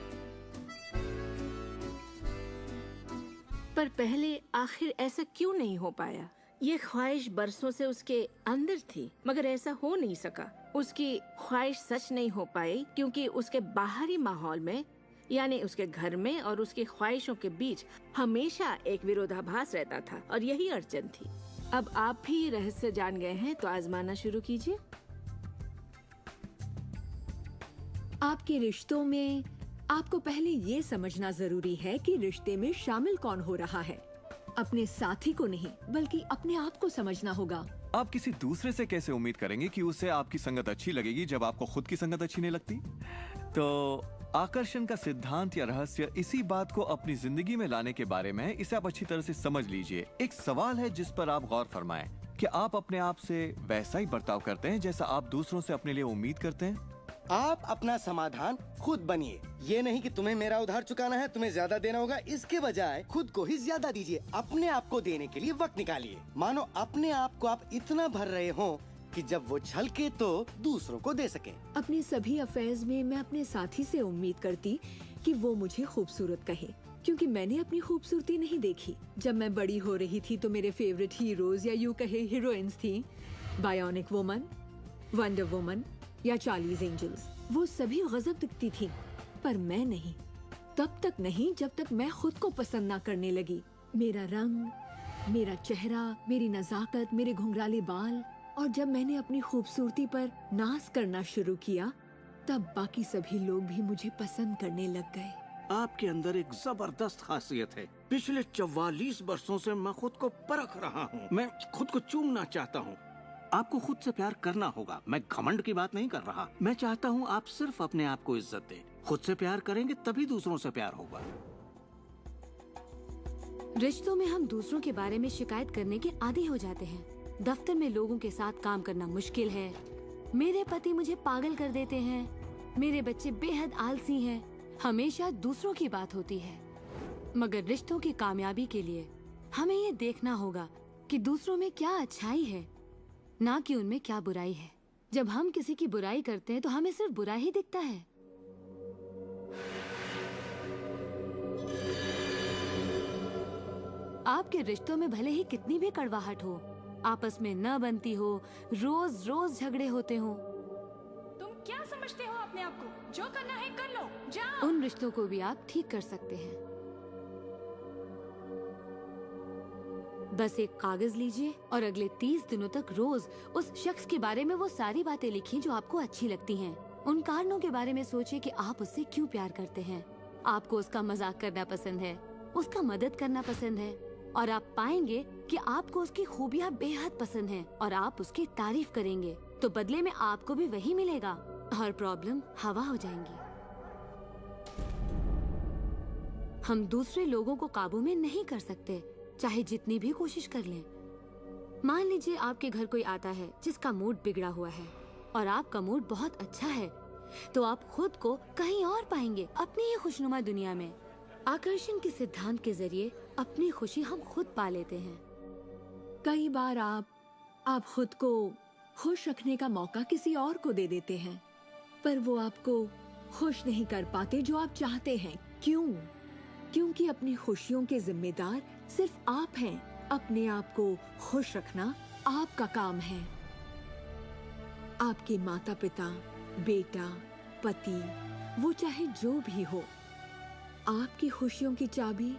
Speaker 13: पर पहले आखिर ऐसा क्यों नहीं हो पाया? ये ख्वाहिश बरसों से उसके अंदर थी, मगर ऐसा हो नहीं सका। उसकी ख्वाहिश सच नहीं हो पाई क्योंकि उसके बाहरी माहौल में, यानी उसके घर में और उसकी ख्वाहिशों के बीच हमेशा एक विरोधाभास रहता था और यही अड़चन थी। अब आप भी रहस्य जान गए हैं तो आजमाना शुरू कीजिए।
Speaker 10: आपके रिश्तों में आपको पहले ये समझना जरूरी है कि रिश्ते में शामिल कौन हो रहा है। अपने साथी को नहीं बल्कि अपने आप को समझना होगा।
Speaker 19: आप किसी दूसरे से कैसे उम्मीद करेंगे कि उसे आपकी संगत अच्छी लगेगी जब आपको खुद की संगत अच्छी नहीं लगती? तो आकर्षण का सिद्धांत या रहस्य इसी बात को अपनी जिंदगी में लाने के बारे में है। इसे आप अच्छी तरह से समझ लीजिए। एक सवाल है जिस पर आप गौर फरमाएं कि आप अपने आप से वैसा ही बर्ताव करते हैं जैसा आप दूसरों से अपने लिए उम्मीद करते हैं।
Speaker 12: आप अपना समाधान खुद बनिए। ये नहीं कि तुम्हें मेरा उधार चुकाना है, तुम्हें ज्यादा देना होगा। इसके बजाय खुद को ही ज्यादा दीजिए। अपने आप को देने के लिए वक्त निकालिए। मानो अपने आप को आप इतना भर रहे हो कि जब वो छलके तो दूसरों को दे सके।
Speaker 10: अपने सभी अफेयर्स में मैं अपने साथी से उम्मीद करती कि वो मुझे खूबसूरत कहे, क्योंकि मैंने अपनी खूबसूरती नहीं देखी। जब मैं बड़ी हो रही थी तो मेरे फेवरेट हीरोज या यूं कहे हीरोइंस थी, बायोनिक वुमन, वंडर वुमन या चार्लीज एंजल्स। वो सभी गजब दिखती थी, पर मैं नहीं। तब तक नहीं जब तक मैं खुद को पसंद ना करने लगी। मेरा रंग, मेरा चेहरा, मेरी नजाकत, मेरे घुंघराले बाल। और जब मैंने अपनी खूबसूरती पर नाज करना शुरू किया, तब बाकी सभी लोग भी मुझे पसंद करने लग गए।
Speaker 2: आपके अंदर एक जबरदस्त खासियत है। पिछले 44 वर्षों से मैं खुद को परख रहा हूँ। मैं खुद को चूमना चाहता हूँ। आपको खुद से प्यार करना होगा। मैं घमंड की बात नहीं कर रहा। मैं चाहता हूँ आप सिर्फ अपने आप को इज्जत दें। खुद से प्यार करेंगे तभी दूसरों से प्यार होगा।
Speaker 17: रिश्तों में हम दूसरों के बारे में शिकायत करने के आदी हो जाते हैं। दफ्तर में लोगों के साथ काम करना मुश्किल है। मेरे पति मुझे पागल कर देते हैं। मेरे बच्चे बेहद आलसी हैं। हमेशा दूसरों की बात होती है। मगर रिश्तों की कामयाबी के लिए हमें ये देखना होगा कि दूसरों में क्या अच्छाई है, ना कि उनमें क्या बुराई है। जब हम किसी की बुराई करते हैं तो हमें सिर्फ बुरा ही दिखता है। आपके रिश्तों में भले ही कितनी भी कड़वाहट हो, आपस में न बनती हो, रोज रोज झगड़े होते हो,
Speaker 23: तुम क्या समझते हो अपने आप को? जो करना है कर लो, जाओ।
Speaker 17: उन रिश्तों को भी आप ठीक कर सकते हैं। बस एक कागज लीजिए और अगले 30 दिनों तक रोज उस शख्स के बारे में वो सारी बातें लिखिए जो आपको अच्छी लगती हैं। उन कारणों के बारे में सोचिए कि आप उससे क्यों प्यार करते हैं। आपको उसका मजाक करना पसंद है, उसका मदद करना पसंद है, और आप पाएंगे कि आपको उसकी खूबियाँ बेहद पसंद हैं और आप उसकी तारीफ करेंगे तो बदले में आपको भी वही मिलेगा और प्रॉब्लम हवा हो जाएंगी। हम दूसरे लोगों को काबू में नहीं कर सकते, चाहे जितनी भी कोशिश कर लें। मान लीजिए आपके घर कोई आता है जिसका मूड बिगड़ा हुआ है और आपका मूड बहुत अच्छा है, तो आप खुद को कहीं और पाएंगे, अपनी ही खुशनुमा दुनिया में। आकर्षण के सिद्धांत के जरिए अपनी खुशी हम खुद पा लेते हैं।
Speaker 10: कई बार आप खुद को खुश रखने का मौका किसी और को दे देते हैं, पर वो आपको खुश नहीं कर पाते जो आप चाहते हैं। क्यों? क्योंकि अपनी खुशियों के जिम्मेदार सिर्फ आप हैं। अपने आप को खुश रखना आपका काम है। आपके माता पिता, बेटा, पति, वो चाहे जो भी हो, आपकी खुशियों की चाबी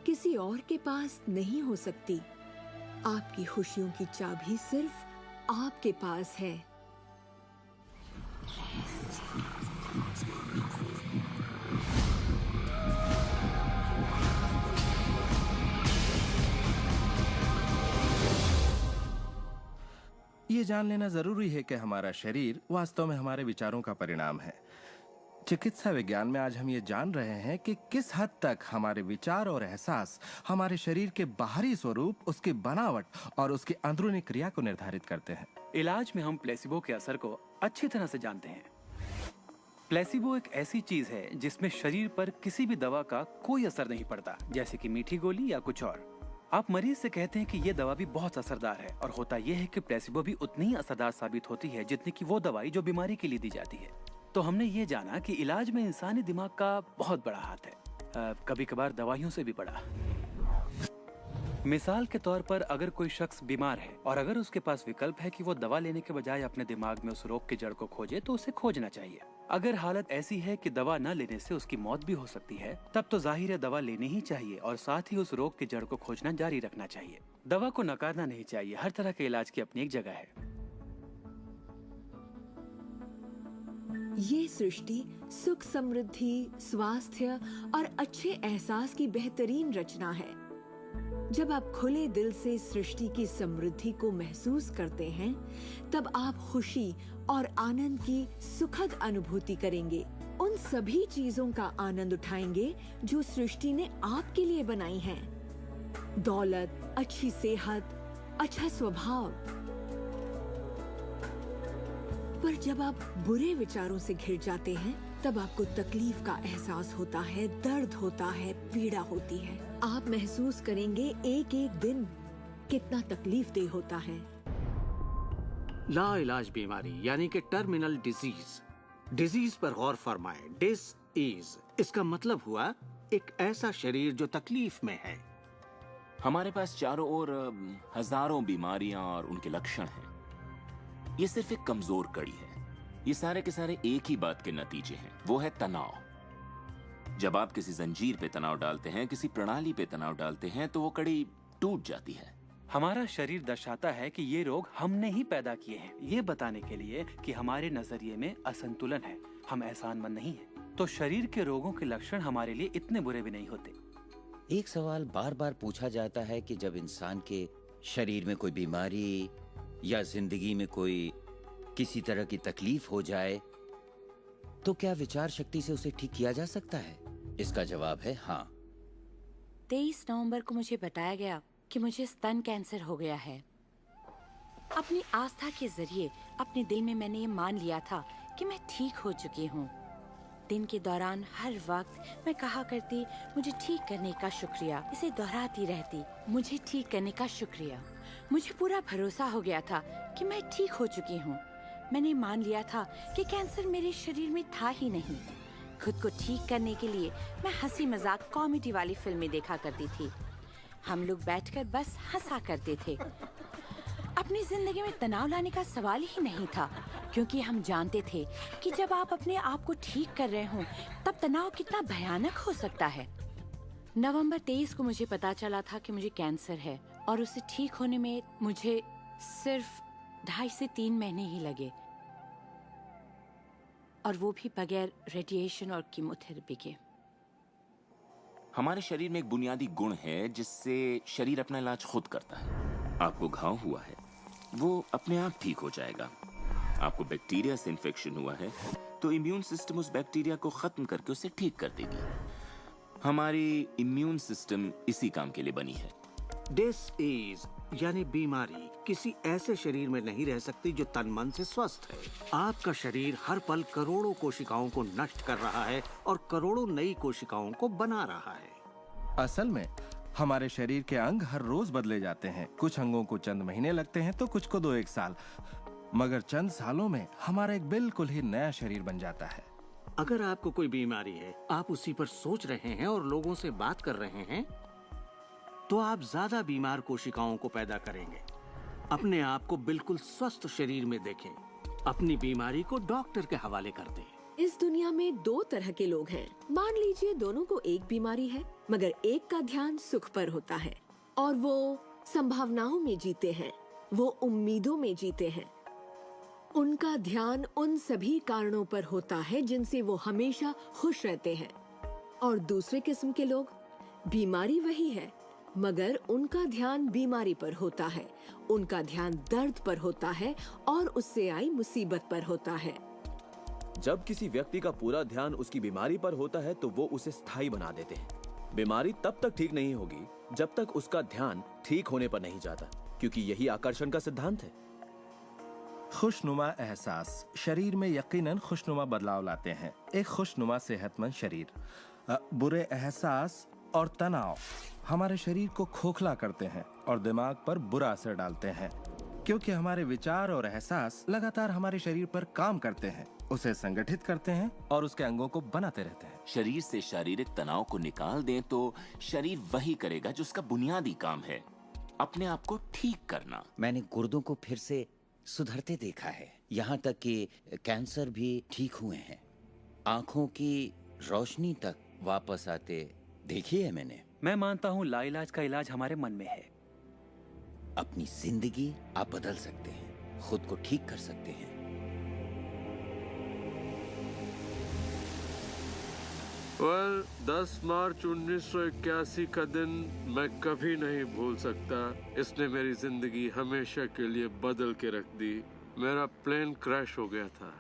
Speaker 10: किसी और के पास नहीं हो सकती। आपकी खुशियों की चाबी सिर्फ आपके पास है।
Speaker 4: ये जान लेना जरूरी है कि हमारा शरीर वास्तव में हमारे विचारों का परिणाम है। चिकित्सा विज्ञान में आज हम ये जान रहे हैं कि किस हद तक हमारे विचार और एहसास हमारे शरीर के बाहरी स्वरूप, उसकी बनावट और उसकी अंदरूनी क्रिया को निर्धारित करते हैं।
Speaker 14: इलाज में हम प्लेसिबो के असर को अच्छी तरह से जानते हैं। प्लेसिबो एक ऐसी चीज है जिसमें शरीर पर किसी भी दवा का कोई असर नहीं पड़ता, जैसे कि मीठी गोली या कुछ और। आप मरीज से कहते हैं कि ये दवा भी बहुत असरदार है, और होता यह है कि प्लेसिबो भी उतनी ही असरदार साबित होती है जितनी कि वो दवाई जो बीमारी के लिए दी जाती है। तो हमने ये जाना कि इलाज में इंसानी दिमाग का बहुत बड़ा हाथ है, कभी कभार दवाइयों से भी बड़ा। मिसाल के तौर पर अगर कोई शख्स बीमार है और अगर उसके पास विकल्प है कि वो दवा लेने के बजाय अपने दिमाग में उस रोग की जड़ को खोजे, तो उसे खोजना चाहिए। अगर हालत ऐसी है कि दवा न लेने से उसकी मौत भी हो सकती है, तब तो जाहिर है दवा लेनी ही चाहिए और साथ ही उस रोग की जड़ को खोजना जारी रखना चाहिए। दवा को नकारना नहीं चाहिए। हर तरह के इलाज की अपनी एक जगह है।
Speaker 10: ये सृष्टि सुख, समृद्धि, स्वास्थ्य और अच्छे एहसास की बेहतरीन रचना है। जब आप खुले दिल से सृष्टि की समृद्धि को महसूस करते हैं, तब आप खुशी और आनंद की सुखद अनुभूति करेंगे। उन सभी चीजों का आनंद उठाएंगे जो सृष्टि ने आपके लिए बनाई हैं। दौलत, अच्छी सेहत, अच्छा स्वभाव। पर जब आप बुरे विचारों से घिर जाते हैं, तब आपको तकलीफ का एहसास होता है, दर्द होता है, पीड़ा होती है। आप महसूस करेंगे एक एक दिन कितना तकलीफदेह होता है।
Speaker 2: लाइलाज बीमारी यानी कि टर्मिनल डिजीज पर गौर फरमाएं। डिस इसका मतलब हुआ एक ऐसा शरीर जो तकलीफ में है।
Speaker 18: हमारे पास चारों ओर हजारों बीमारियां और उनके लक्षण हैं। ये सिर्फ एक कमजोर कड़ी है। ये सारे के सारे एक ही बात के नतीजे हैं, वो है तनाव। जब आप किसी जंजीर पे तनाव डालते हैं, किसी प्रणाली पे तनाव डालते हैं, तो वो कड़ी टूट जाती है।
Speaker 14: हमारा शरीर दर्शाता है कि ये रोग हमने ही पैदा किए हैं, ये बताने के लिए कि हमारे नजरिए में असंतुलन है, हम एहसानमंद नहीं हैं। तो शरीर के रोगों के लक्षण हमारे लिए इतने बुरे भी नहीं होते।
Speaker 6: एक सवाल बार बार पूछा जाता है कि जब इंसान के शरीर में कोई बीमारी या जिंदगी में कोई किसी तरह की तकलीफ हो जाए, तो क्या विचार शक्ति से उसे ठीक किया जा सकता है? इसका जवाब है हाँ।
Speaker 1: 23 नवंबर को मुझे बताया गया कि मुझे स्तन कैंसर हो गया है। अपनी आस्था के जरिए अपने दिल में मैंने ये मान लिया था कि मैं ठीक हो चुकी हूँ। दिन के दौरान हर वक्त मैं कहा करती, मुझे ठीक करने का शुक्रिया। इसे दोहराती रहती, मुझे ठीक करने का शुक्रिया। मुझे पूरा भरोसा हो गया था कि मैं ठीक हो चुकी हूँ। मैंने मान लिया था कि कैंसर मेरे शरीर में था ही नहीं। खुद को ठीक करने के लिए मैं हंसी मजाक कॉमेडी वाली फिल्में देखा करती थी। हम लोग बैठकर बस हंसा करते थे। अपनी जिंदगी में तनाव लाने का सवाल ही नहीं था, क्योंकि हम जानते थे कि जब आप अपने आप को ठीक कर रहे हों, तब तनाव कितना भयानक हो सकता है। नवंबर 23 को मुझे पता चला था कि मुझे कैंसर है, और उसे ठीक होने में मुझे सिर्फ 2.5 से 3 महीने ही लगे, और वो भी बगैर रेडिएशन और कीमोथेरेपी के।
Speaker 18: हमारे शरीर में एक बुनियादी गुण है जिससे शरीर अपना इलाज खुद करता है। आपको घाव हुआ है, वो अपने आप ठीक हो जाएगा। आपको बैक्टीरिया से इन्फेक्शन हुआ है, तो इम्यून सिस्टम उस बैक्टीरिया को खत्म करके उसे ठीक कर देगी। हमारी इम्यून सिस्टम इसी काम के लिए बनी है।
Speaker 2: डिसीज यानी बीमारी किसी ऐसे शरीर में नहीं रह सकती जो तन मन से स्वस्थ है। आपका शरीर हर पल करोड़ों कोशिकाओं को नष्ट कर रहा है और करोड़ों नई कोशिकाओं को बना रहा है।
Speaker 4: असल में हमारे शरीर के अंग हर रोज बदले जाते हैं। कुछ अंगों को चंद महीने लगते हैं तो कुछ को 2-1 साल, मगर चंद सालों में हमारा एक बिल्कुल ही नया शरीर बन जाता है।
Speaker 2: अगर आपको कोई बीमारी है, आप उसी पर सोच रहे हैं और लोगों से बात कर रहे हैं, तो आप ज्यादा बीमार कोशिकाओं को पैदा करेंगे। अपने आप को बिल्कुल स्वस्थ शरीर में देखें। अपनी बीमारी को डॉक्टर के हवाले कर दें।
Speaker 10: इस दुनिया में दो तरह के लोग हैं। मान लीजिए दोनों को एक बीमारी है, मगर एक का ध्यान सुख पर होता है और वो संभावनाओं में जीते हैं, वो उम्मीदों में जीते हैं। उनका ध्यान उन सभी कारणों पर होता है जिनसे वो हमेशा खुश रहते हैं। और दूसरे किस्म के लोग, बीमारी वही है मगर उनका ध्यान बीमारी पर होता है, उनका ध्यान दर्द पर होता है और उससे आई मुसीबत पर होता है।
Speaker 9: जब किसी व्यक्ति का पूरा ध्यान उसकी बीमारी पर होता है तो वो उसे स्थायी बना देते हैं। बीमारी तब तक ठीक नहीं होगी जब तक उसका ध्यान ठीक होने पर नहीं जाता, क्योंकि यही आकर्षण का सिद्धांत है।
Speaker 4: खुशनुमा एहसास शरीर में यकीनन खुशनुमा बदलाव लाते हैं। एक खुशनुमा सेहतमंद शरीर। बुरे एहसास और तनाव हमारे शरीर को खोखला करते हैं और दिमाग पर बुरा असर डालते हैं, क्योंकि हमारे विचार और एहसास लगातार हमारे शरीर पर काम करते हैं, उसे संगठित करते हैं और उसके अंगों को बनाते रहते हैं।
Speaker 18: शरीर से शारीरिक तनाव को निकाल दें तो शरीर वही करेगा जो उसका बुनियादी काम है, अपने आप को ठीक करना।
Speaker 6: मैंने गुर्दों को फिर से सुधरते देखा है, यहाँ तक कि कैंसर भी ठीक हुए हैं। आंखों की रोशनी तक वापस आते देखी है मैंने।
Speaker 14: मैं मानता हूँ लाइलाज का इलाज हमारे मन में है।
Speaker 6: अपनी जिंदगी आप बदल सकते हैं, खुद को ठीक कर सकते हैं।
Speaker 16: well, 10 मार्च 1981 का दिन मैं कभी नहीं भूल सकता। इसने मेरी जिंदगी हमेशा के लिए बदल के रख दी। मेरा प्लेन क्रैश हो गया था।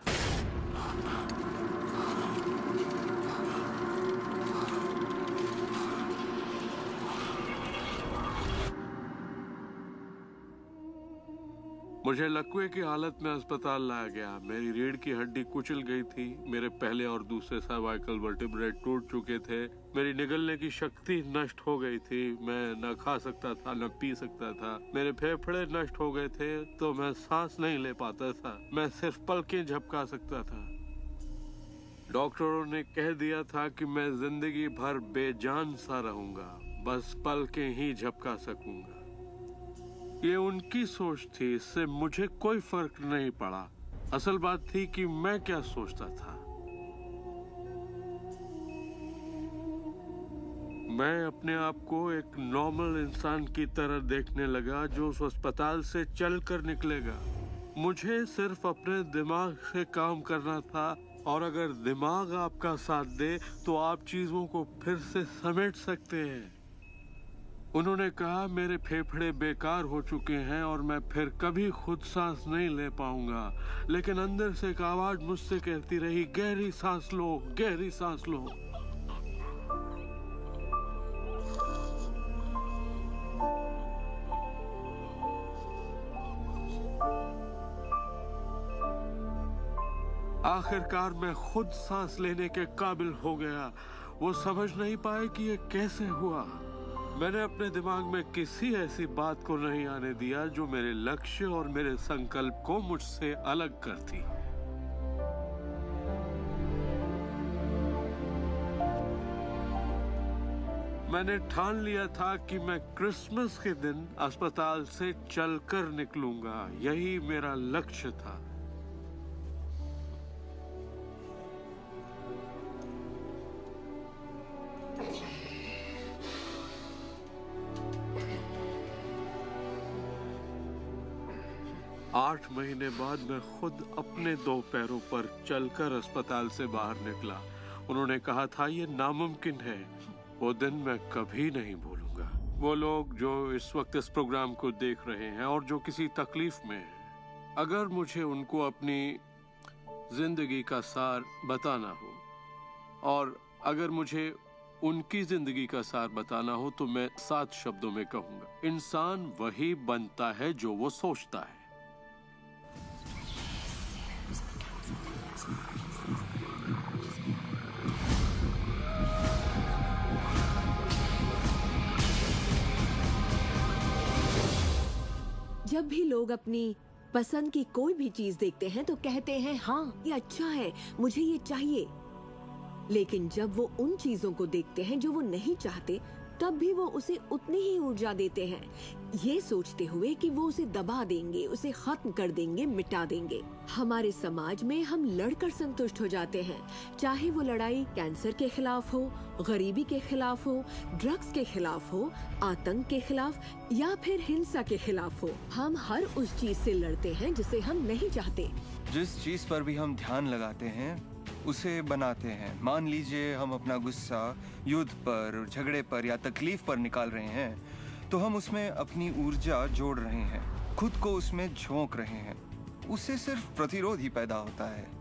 Speaker 16: मुझे लकवे की हालत में अस्पताल लाया गया। मेरी रीढ़ की हड्डी कुचल गई थी। मेरे पहले और दूसरे सर्वाइकल वर्टिब्रे टूट चुके थे। मेरी निगलने की शक्ति नष्ट हो गई थी। मैं न खा सकता था न पी सकता था। मेरे फेफड़े नष्ट हो गए थे तो मैं सांस नहीं ले पाता था। मैं सिर्फ पलकें झपका सकता था। डॉक्टरों ने कह दिया था कि मैं जिंदगी भर बेजान सा रहूंगा, बस पलकें ही झपका सकूंगा। ये उनकी सोच थी, इससे मुझे कोई फर्क नहीं पड़ा। असल बात थी कि मैं क्या सोचता था। मैं अपने आप को एक नॉर्मल इंसान की तरह देखने लगा जो उस अस्पताल से चलकर निकलेगा। मुझे सिर्फ अपने दिमाग से काम करना था, और अगर दिमाग आपका साथ दे तो आप चीजों को फिर से समेट सकते हैं। उन्होंने कहा मेरे फेफड़े बेकार हो चुके हैं और मैं फिर कभी खुद सांस नहीं ले पाऊंगा, लेकिन अंदर से एक आवाज मुझसे कहती रही, गहरी सांस लो, गहरी सांस लो। आखिरकार मैं खुद सांस लेने के काबिल हो गया। वो समझ नहीं पाए कि ये कैसे हुआ। मैंने अपने दिमाग में किसी ऐसी बात को नहीं आने दिया जो मेरे लक्ष्य और मेरे संकल्प को मुझसे अलग करती। मैंने ठान लिया था कि मैं क्रिसमस के दिन अस्पताल से चलकर निकलूंगा। यही मेरा लक्ष्य था। आठ महीने बाद मैं खुद अपने 2 पैरों पर चलकर अस्पताल से बाहर निकला। उन्होंने कहा था ये नामुमकिन है। वो दिन मैं कभी नहीं भूलूंगा। वो लोग जो इस वक्त इस प्रोग्राम को देख रहे हैं और जो किसी तकलीफ में हैं, अगर मुझे उनको अपनी जिंदगी का सार बताना हो और अगर मुझे उनकी जिंदगी का सार बताना हो तो मैं 7 शब्दों में कहूंगा, इंसान वही बनता है जो वो सोचता है।
Speaker 10: जब भी लोग अपनी पसंद की कोई भी चीज देखते हैं तो कहते हैं हाँ ये अच्छा है, मुझे ये चाहिए। लेकिन जब वो उन चीजों को देखते हैं जो वो नहीं चाहते, तब भी वो उसे उतनी ही ऊर्जा देते हैं, ये सोचते हुए कि वो उसे दबा देंगे, उसे खत्म कर देंगे, मिटा देंगे। हमारे समाज में हम लड़कर संतुष्ट हो जाते हैं, चाहे वो लड़ाई कैंसर के खिलाफ हो, गरीबी के खिलाफ हो, ड्रग्स के खिलाफ हो, आतंक के खिलाफ या फिर हिंसा के खिलाफ हो। हम हर उस चीज से लड़ते हैं जिसे हम नहीं चाहते।
Speaker 19: जिस चीज पर भी हम ध्यान लगाते हैं उसे बनाते हैं। मान लीजिए हम अपना गुस्सा युद्ध पर, झगड़े पर या तकलीफ पर निकाल रहे हैं, तो हम उसमें अपनी ऊर्जा जोड़ रहे हैं, खुद को उसमें झोंक रहे हैं। उससे सिर्फ प्रतिरोध ही पैदा होता है।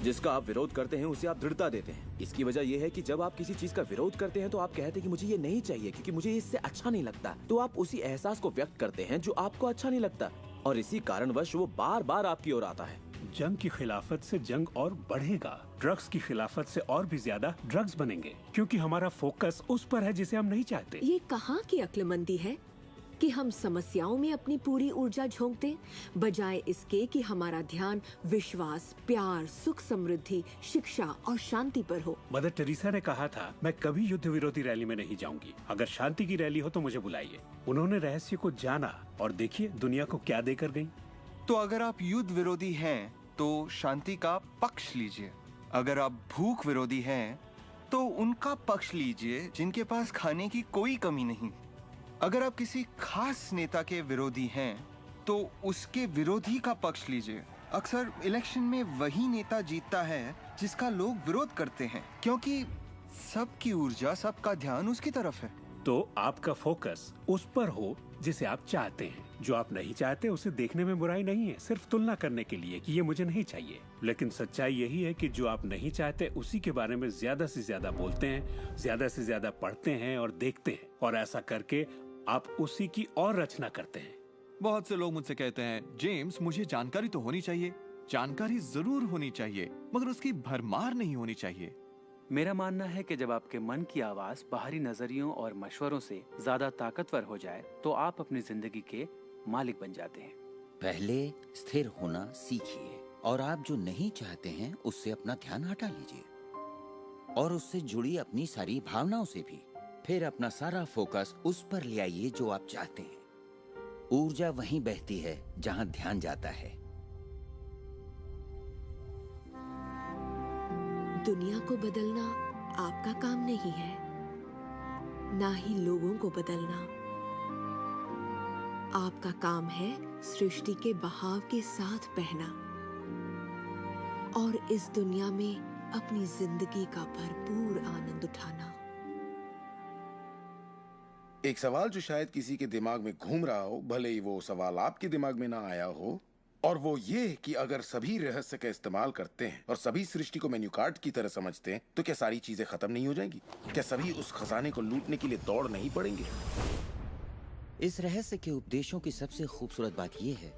Speaker 9: जिसका आप विरोध करते हैं उसे आप दृढ़ता देते हैं। इसकी वजह यह है कि जब आप किसी चीज का विरोध करते हैं तो आप कहते हैं कि मुझे ये नहीं चाहिए क्योंकि मुझे इससे अच्छा नहीं लगता, तो आप उसी एहसास को व्यक्त करते हैं जो आपको अच्छा नहीं लगता, और इसी कारणवश वो बार बार आपकी ओर आता है।
Speaker 7: जंग की खिलाफत से जंग और बढ़ेगा, ड्रग्स की खिलाफत से और भी ज्यादा ड्रग्स बनेंगे, क्योंकि हमारा फोकस उस पर है जिसे हम नहीं चाहते।
Speaker 10: ये कहाँ की अक्लमंदी है कि हम समस्याओं में अपनी पूरी ऊर्जा झोंक दें, बजाय इसके कि हमारा ध्यान विश्वास, प्यार, सुख, समृद्धि, शिक्षा और शांति पर हो।
Speaker 7: मदर टेरेसा ने कहा था, मैं कभी युद्ध विरोधी रैली में नहीं जाऊंगी, अगर शांति की रैली हो तो मुझे बुलाइए। उन्होंने रहस्य को जाना और देखिए दुनिया को क्या देकर गई।
Speaker 19: तो अगर आप युद्ध विरोधी हैं तो शांति का पक्ष लीजिए, अगर आप भूख विरोधी हैं तो उनका पक्ष लीजिए जिनके पास खाने की कोई कमी नहीं। अगर आप किसी खास नेता के विरोधी हैं तो उसके विरोधी का पक्ष लीजिए। अक्सर इलेक्शन में वही नेता जीतता है जिसका लोग विरोध करते हैं, क्योंकि सबकी ऊर्जा, सबका ध्यान उसकी तरफ है।
Speaker 7: तो आपका फोकस उस पर हो जिसे आप चाहते हैं। जो आप नहीं चाहते उसे देखने में बुराई नहीं है, सिर्फ तुलना करने के लिए कि ये मुझे नहीं चाहिए। लेकिन सच्चाई यही है कि जो आप नहीं चाहते उसी के बारे में ज्यादा से ज्यादा बोलते हैं, ज्यादा से ज्यादा पढ़ते हैं और देखते हैं, और ऐसा करके आप उसी की और रचना करते हैं।
Speaker 19: बहुत से लोग मुझसे कहते हैं, जेम्स मुझे जानकारी तो होनी चाहिए, जानकारी जरूर होनी चाहिए, मगर उसकी भरमार नहीं होनी चाहिए।
Speaker 14: मेरा मानना है कि जब आपके मन की आवाज बाहरी नजरियों और मशवरों से ज्यादा ताकतवर हो जाए तो आप अपनी जिंदगी के मालिक बन जाते हैं।
Speaker 6: पहले स्थिर होना सीखिए, और आप जो नहीं चाहते हैं उससे अपना ध्यान हटा लीजिए, और उससे जुड़ी अपनी सारी भावनाओं से भी। फिर अपना सारा फोकस उस पर ले आइए जो आप चाहते हैं। ऊर्जा वहीं बहती है जहां ध्यान जाता है।
Speaker 10: दुनिया को बदलना आपका काम नहीं है, ना ही लोगों को बदलना। आपका काम है सृष्टि के बहाव के साथ बहना और इस दुनिया में अपनी जिंदगी का भरपूर आनंद उठाना।
Speaker 3: एक सवाल जो शायद किसी के दिमाग में घूम रहा हो, भले ही वो सवाल आपके दिमाग में ना आया हो, और वो ये कि अगर सभी रहस्य का इस्तेमाल करते हैं और सभी सृष्टि को मेन्यू कार्ड की तरह समझते हैं तो क्या सारी चीजें खत्म नहीं हो जाएंगी? क्या सभी उस खजाने को लूटने के लिए दौड़ नहीं पड़ेंगे?
Speaker 6: इस रहस्य के उपदेशों की सबसे खूबसूरत बात यह है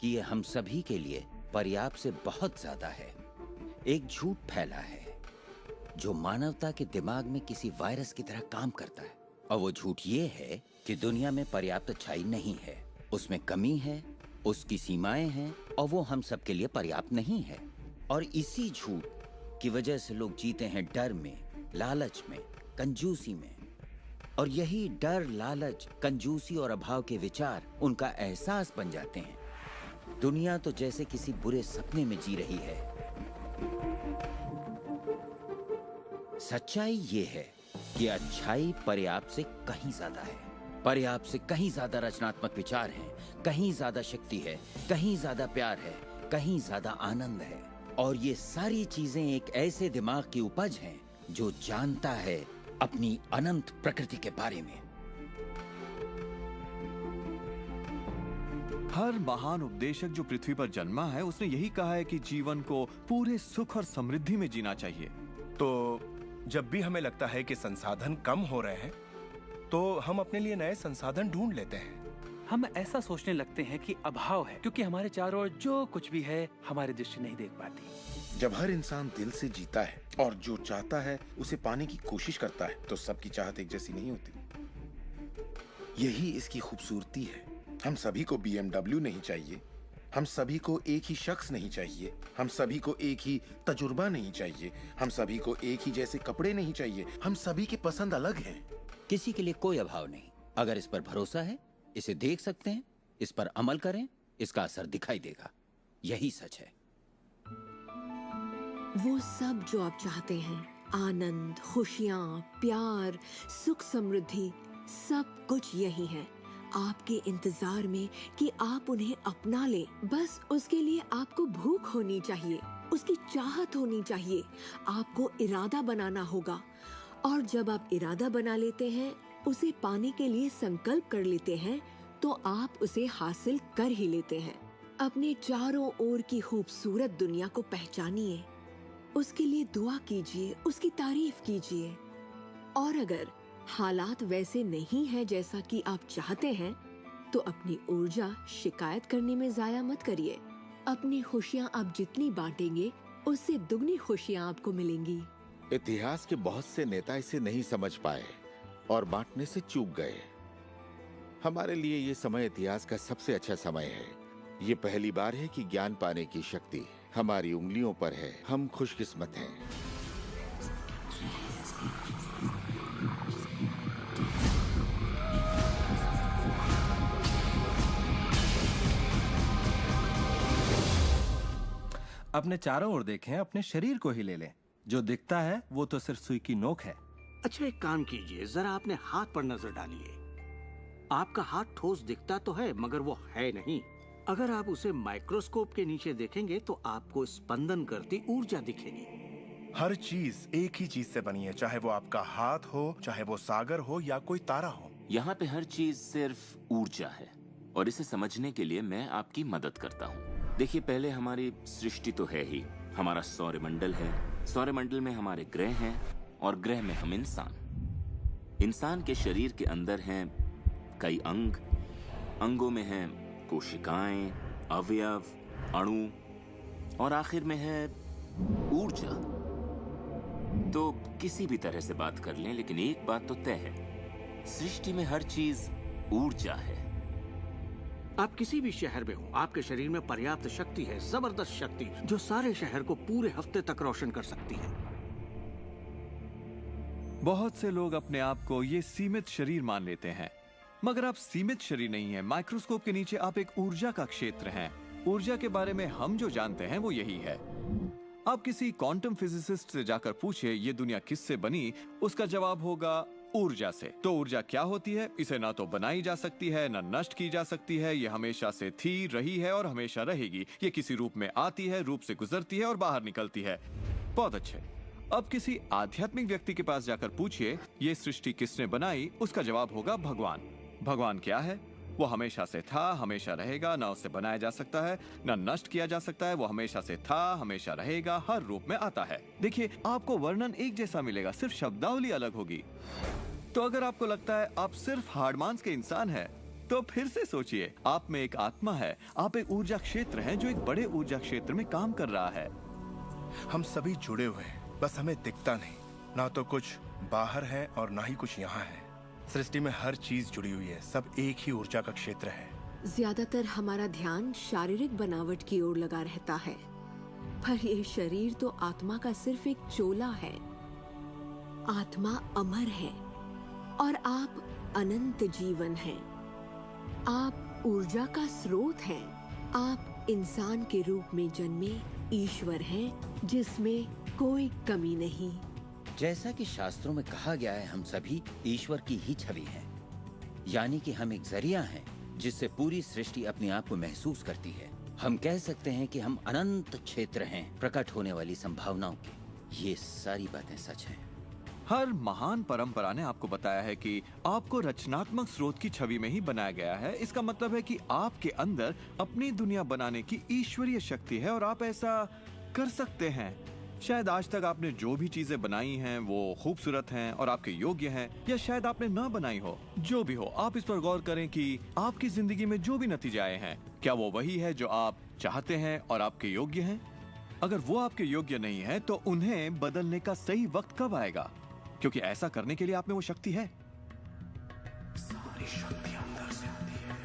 Speaker 6: कि ये हम सभी के लिए पर्याप्त से बहुत ज्यादा है। एक झूठ फैला है जो मानवता के दिमाग में किसी वायरस की तरह काम करता है, और वो झूठ ये है कि दुनिया में पर्याप्त अच्छाई नहीं है, उसमें कमी है, उसकी सीमाएं हैं, और वो हम सब के लिए पर्याप्त नहीं है। और इसी झूठ की वजह से लोग जीते हैं डर में, लालच में, कंजूसी में, और यही डर, लालच, कंजूसी और अभाव के विचार उनका एहसास बन जाते हैं। दुनिया तो जैसे किसी बुरे सपने में जी रही है। सच्चाई ये है कि अच्छाई पर्याप्त से कहीं ज्यादा है। पर्याप्त से कहीं ज्यादा रचनात्मक विचार हैं, कहीं ज्यादा शक्ति है, कहीं ज्यादा प्यार है, कहीं ज्यादा आनंद है। और ये सारी चीजें एक ऐसे दिमाग की उपज हैं जो जानता है अपनी अनंत प्रकृति के बारे में।
Speaker 19: हर महान उपदेशक जो पृथ्वी पर जन्मा है उसने यही कहा है कि जीवन को पूरे सुख और समृद्धि में जीना चाहिए।
Speaker 4: तो जब भी हमें लगता है कि संसाधन कम हो रहे हैं तो हम अपने लिए नए संसाधन ढूंढ लेते हैं।
Speaker 14: हम ऐसा सोचने लगते हैं कि अभाव है क्योंकि हमारे चारों ओर जो कुछ भी है हमारी दृष्टि नहीं देख पाती।
Speaker 3: जब हर इंसान दिल से जीता है और जो चाहता है उसे पाने की कोशिश करता है तो सबकी चाहत एक जैसी नहीं होती। यही इसकी खूबसूरती है। हम सभी को BMW नहीं चाहिए, हम सभी को एक ही शख्स नहीं चाहिए, हम सभी को एक ही तजुर्बा नहीं चाहिए, हम सभी को एक ही जैसे कपड़े नहीं चाहिए, हम सभी की पसंद अलग है।
Speaker 6: किसी के लिए कोई अभाव नहीं। अगर इस पर भरोसा है, इसे देख सकते हैं, इस पर अमल करें, इसका असर दिखाई देगा। यही सच है।
Speaker 10: वो सब जो आप चाहते हैं, आनंद, खुशियाँ, प्यार, सुख, समृद्धि, सब कुछ यही है, आपके इंतजार में कि आप उन्हें अपना लें। बस उसके लिए आपको भूख होनी चाहिए, उसकी चाहत होनी चाहिए, आपको इरादा बनाना होगा। और जब आप इरादा बना लेते हैं, उसे पाने के लिए संकल्प कर लेते हैं, तो आप उसे हासिल कर ही लेते हैं। अपने चारों ओर की खूबसूरत दुनिया को पहचानिए, उसके लिए दुआ कीजिए, उसकी तारीफ कीजिए। और अगर हालात वैसे नहीं है जैसा कि आप चाहते हैं, तो अपनी ऊर्जा शिकायत करने में जाया मत करिए। अपनी खुशियाँ आप जितनी बांटेंगे, उससे दुगनी खुशियाँ आपको मिलेंगी।
Speaker 5: इतिहास के बहुत से नेता इसे नहीं समझ पाए और बांटने से चूक गए। हमारे लिए ये समय इतिहास का सबसे अच्छा समय है। ये पहली बार है कि ज्ञान पाने की शक्ति हमारी उंगलियों पर है। हम खुशकिस्मत हैं।
Speaker 21: अपने चारों ओर देखें, अपने शरीर को ही ले लें। जो दिखता है वो तो सिर्फ सुई की नोक है।
Speaker 2: अच्छा, एक काम कीजिए, जरा अपने हाथ पर नजर डालिए। आपका हाथ ठोस दिखता तो है, मगर वो है नहीं। अगर आप उसे माइक्रोस्कोप के नीचे देखेंगे तो आपको स्पंदन करती ऊर्जा दिखेगी।
Speaker 4: हर चीज एक ही चीज से बनी है, चाहे वो आपका हाथ हो, चाहे वो सागर हो या कोई तारा हो।
Speaker 18: यहाँ पे हर चीज सिर्फ ऊर्जा है, और इसे समझने के लिए मैं आपकी मदद करता हूँ। देखिए, पहले हमारी सृष्टि तो है ही, हमारा सौरमंडल है, सौरमंडल में हमारे ग्रह हैं, और ग्रह में हम इंसान के शरीर के अंदर हैं कई अंग, अंगों में हैं कोशिकाएं, अवयव, अणु, और आखिर में है ऊर्जा। तो किसी भी तरह से बात कर लें, लेकिन एक बात तो तय है, सृष्टि में हर चीज ऊर्जा है।
Speaker 2: आप किसी भी शहर में हो, आपके शरीर में पर्याप्त शक्ति है, जबरदस्त शक्ति, जो सारे शहर को पूरे हफ्ते तक रोशन कर सकती है।
Speaker 19: बहुत से लोग अपने आप को ये सीमित शरीर मान लेते हैं, मगर आप सीमित शरीर नहीं हैं। माइक्रोस्कोप के नीचे आप एक ऊर्जा का क्षेत्र हैं। ऊर्जा के बारे में हम जो जानते हैं वो यही है। आप किसी क्वांटम फिजिसिस्ट से जाकर पूछिए ये दुनिया किससे बनी, उसका जवाब होगा ऊर्जा से। तो ऊर्जा क्या होती है? इसे ना तो बनाई जा सकती है, ना नष्ट की जा सकती है। ये हमेशा से थी, रही है और हमेशा रहेगी। ये किसी रूप में आती है, रूप से गुजरती है और बाहर निकलती है। बहुत अच्छे। अब किसी आध्यात्मिक व्यक्ति के पास जाकर पूछिए ये सृष्टि किसने बनाई, उसका जवाब होगा भगवान। भगवान क्या है? वो हमेशा से था, हमेशा रहेगा, ना उससे बनाया जा सकता है, ना नष्ट किया जा सकता है। वो हमेशा से था, हमेशा रहेगा, हर रूप में आता है। देखिए, आपको वर्णन एक जैसा मिलेगा, सिर्फ शब्दावली अलग होगी। तो अगर आपको लगता है आप सिर्फ हार्ड मांस के इंसान हैं, तो फिर से सोचिए, आप में एक आत्मा है, आप एक ऊर्जा क्षेत्र हैं जो एक बड़े ऊर्जा क्षेत्र में काम कर रहा है।
Speaker 4: हम सभी जुड़े हुए हैं, बस हमें दिखता नहीं। ना तो कुछ बाहर है और ना ही कुछ यहाँ है। सृष्टि में हर चीज जुड़ी हुई है, सब एक ही ऊर्जा का क्षेत्र है।
Speaker 10: ज्यादातर हमारा ध्यान शारीरिक बनावट की ओर लगा रहता है, पर ये शरीर तो आत्मा का सिर्फ एक चोला है। आत्मा अमर है और आप अनंत जीवन हैं। आप ऊर्जा का स्रोत हैं। आप इंसान के रूप में जन्मे ईश्वर हैं, जिसमें कोई कमी नहीं।
Speaker 6: जैसा कि शास्त्रों में कहा गया है, हम सभी ईश्वर की ही छवि हैं। यानी कि हम एक जरिया हैं जिससे पूरी सृष्टि अपने आप को महसूस करती है। हम कह सकते हैं कि हम अनंत क्षेत्र हैं प्रकट होने वाली संभावनाओं के। ये सारी बातें सच हैं।
Speaker 19: हर महान परंपरा ने आपको बताया है कि आपको रचनात्मक स्रोत की छवि में ही बनाया गया है। इसका मतलब है कि आपके अंदर अपनी दुनिया बनाने की ईश्वरीय शक्ति है और आप ऐसा कर सकते हैं। शायद आज तक आपने जो भी चीजें बनाई हैं वो खूबसूरत हैं और आपके योग्य हैं, या शायद आपने ना बनाई हो। जो भी हो, आप इस पर गौर करें कि आपकी जिंदगी में जो भी नतीजे आए हैं, क्या वो वही है जो आप चाहते हैं और आपके योग्य हैं? अगर वो आपके योग्य नहीं है तो उन्हें बदलने का सही वक्त कब आएगा? क्योंकि ऐसा करने के लिए आप में वो शक्ति है।
Speaker 8: सारी शक्ति अंदर से आती है,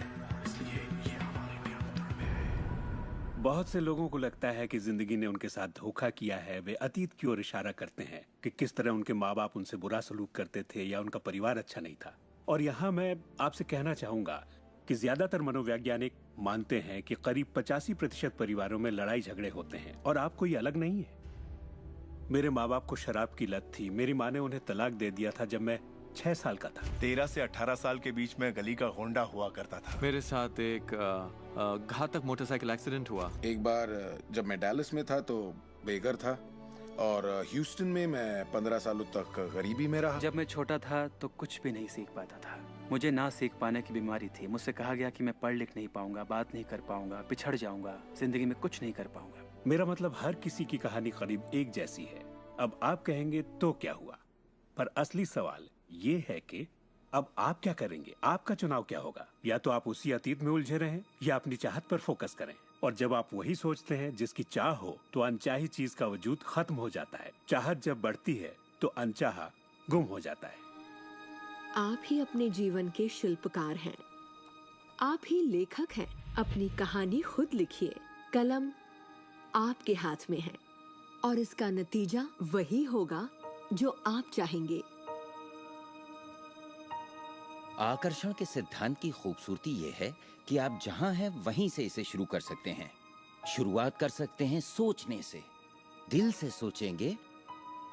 Speaker 8: इसलिए ये हमारे नियंत्रण में है।
Speaker 7: बहुत से लोगों को लगता है कि जिंदगी ने उनके साथ धोखा किया है। वे अतीत की ओर इशारा करते हैं कि किस तरह उनके माँ बाप उनसे बुरा सलूक करते थे या उनका परिवार अच्छा नहीं था। और यहाँ मैं आपसे कहना चाहूंगा कि ज्यादातर मनोवैज्ञानिक मानते हैं कि करीब 85% परिवारों में लड़ाई झगड़े होते हैं और आप कोई अलग नहीं है। मेरे माँ बाप को शराब की लत थी। मेरी माँ ने उन्हें तलाक दे दिया था जब मैं 6 साल का था।
Speaker 4: 13 से 18 साल के बीच में गली का होंडा हुआ करता था।
Speaker 19: मेरे साथ एक घातक मोटरसाइकिल एक्सीडेंट हुआ।
Speaker 3: एक बार जब मैं डैलस में था तो बेघर था और ह्यूस्टन में मैं 15 सालों तक गरीबी में रहा।
Speaker 14: जब मैं छोटा था तो कुछ भी नहीं सीख पाता था। मुझे ना सीख पाने की बीमारी थी। मुझसे कहा गया कि मैं पढ़ लिख नहीं पाऊंगा, बात नहीं कर पाऊंगा, पिछड़ जाऊंगा, जिंदगी में कुछ नहीं कर पाऊंगा।
Speaker 7: मेरा मतलब हर किसी की कहानी करीब एक जैसी है। अब आप कहेंगे तो क्या हुआ, पर असली सवाल ये है कि अब आप क्या करेंगे? आपका चुनाव क्या होगा? या तो आप उसी अतीत में उलझे रहें या अपनी चाहत पर फोकस करें। और जब आप वही सोचते हैं जिसकी चाह हो तो अनचाही चीज का वजूद खत्म हो जाता है। चाहत जब बढ़ती है तो अनचाहा गुम हो जाता है।
Speaker 10: आप ही अपने जीवन के शिल्पकार हैं, आप ही लेखक हैं। अपनी कहानी खुद लिखिए। कलम आपके हाथ में है और इसका नतीजा वही होगा जो आप चाहेंगे।
Speaker 6: आकर्षण के सिद्धांत की खूबसूरती यह है कि आप जहां हैं वहीं से इसे शुरू कर सकते हैं। शुरुआत कर सकते हैं सोचने से। दिल से सोचेंगे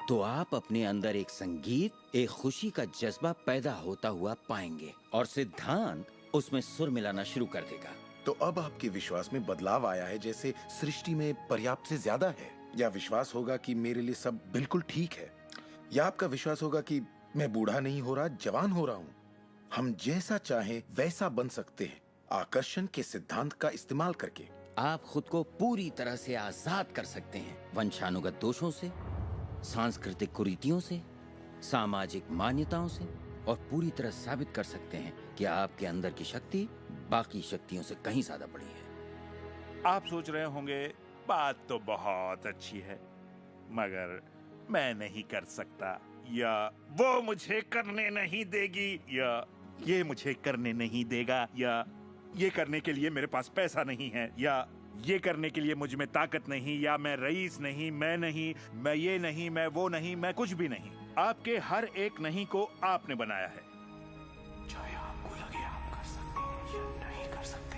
Speaker 6: तो आप अपने अंदर एक संगीत, एक खुशी का जज्बा पैदा होता हुआ पाएंगे और सिद्धांत उसमें सुर मिलाना शुरू कर देगा।
Speaker 3: तो अब आपके विश्वास में बदलाव आया है, जैसे सृष्टि में पर्याप्त से ज्यादा है, या विश्वास होगा कि मेरे लिए सब बिल्कुल ठीक है, या आपका विश्वास होगा कि मैं बूढ़ा नहीं हो रहा, जवान हो रहा हूँ। हम जैसा चाहें वैसा बन सकते हैं आकर्षण के सिद्धांत का इस्तेमाल करके।
Speaker 6: आप खुद को पूरी तरह से आजाद कर सकते हैं वंशानुगत दोषों से, सांस्कृतिक कुरीतियों से, सामाजिक मान्यताओं से, और पूरी तरह साबित कर सकते हैं कि आपके अंदर की शक्ति बाकी शक्तियों से कहीं ज्यादा बड़ी है।
Speaker 11: आप सोच रहे होंगे बात तो बहुत अच्छी है, मगर मैं नहीं कर सकता, या वो मुझे करने नहीं देगी, या ये मुझे करने नहीं देगा, या ये करने के लिए मेरे पास पैसा नहीं है, या ये करने के लिए मुझ में ताकत नहीं, या मैं रईस नहीं, मैं नहीं, मैं ये नहीं, मैं वो नहीं, मैं कुछ भी नहीं। आपके हर एक नहीं को आपने बनाया है।
Speaker 8: चाहे आपको लगे आप कर सकते हैं या नहीं कर सकते,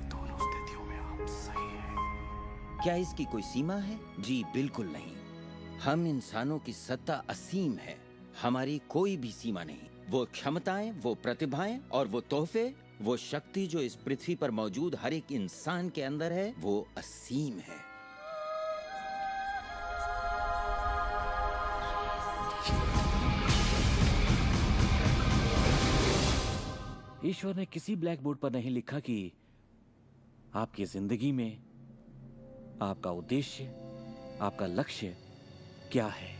Speaker 8: दोनों स्थितियों में आप सही हैं।
Speaker 6: क्या इसकी कोई सीमा है? जी बिल्कुल नहीं। हम इंसानों की सत्ता असीम है। हमारी कोई भी सीमा नहीं। वो क्षमताएं, वो प्रतिभाएं और वो तोहफे, वो शक्ति जो इस पृथ्वी पर मौजूद हर एक इंसान के अंदर है, वो असीम है।
Speaker 9: ईश्वर ने किसी ब्लैक बोर्ड पर नहीं लिखा कि आपकी जिंदगी में आपका उद्देश्य, आपका लक्ष्य क्या है।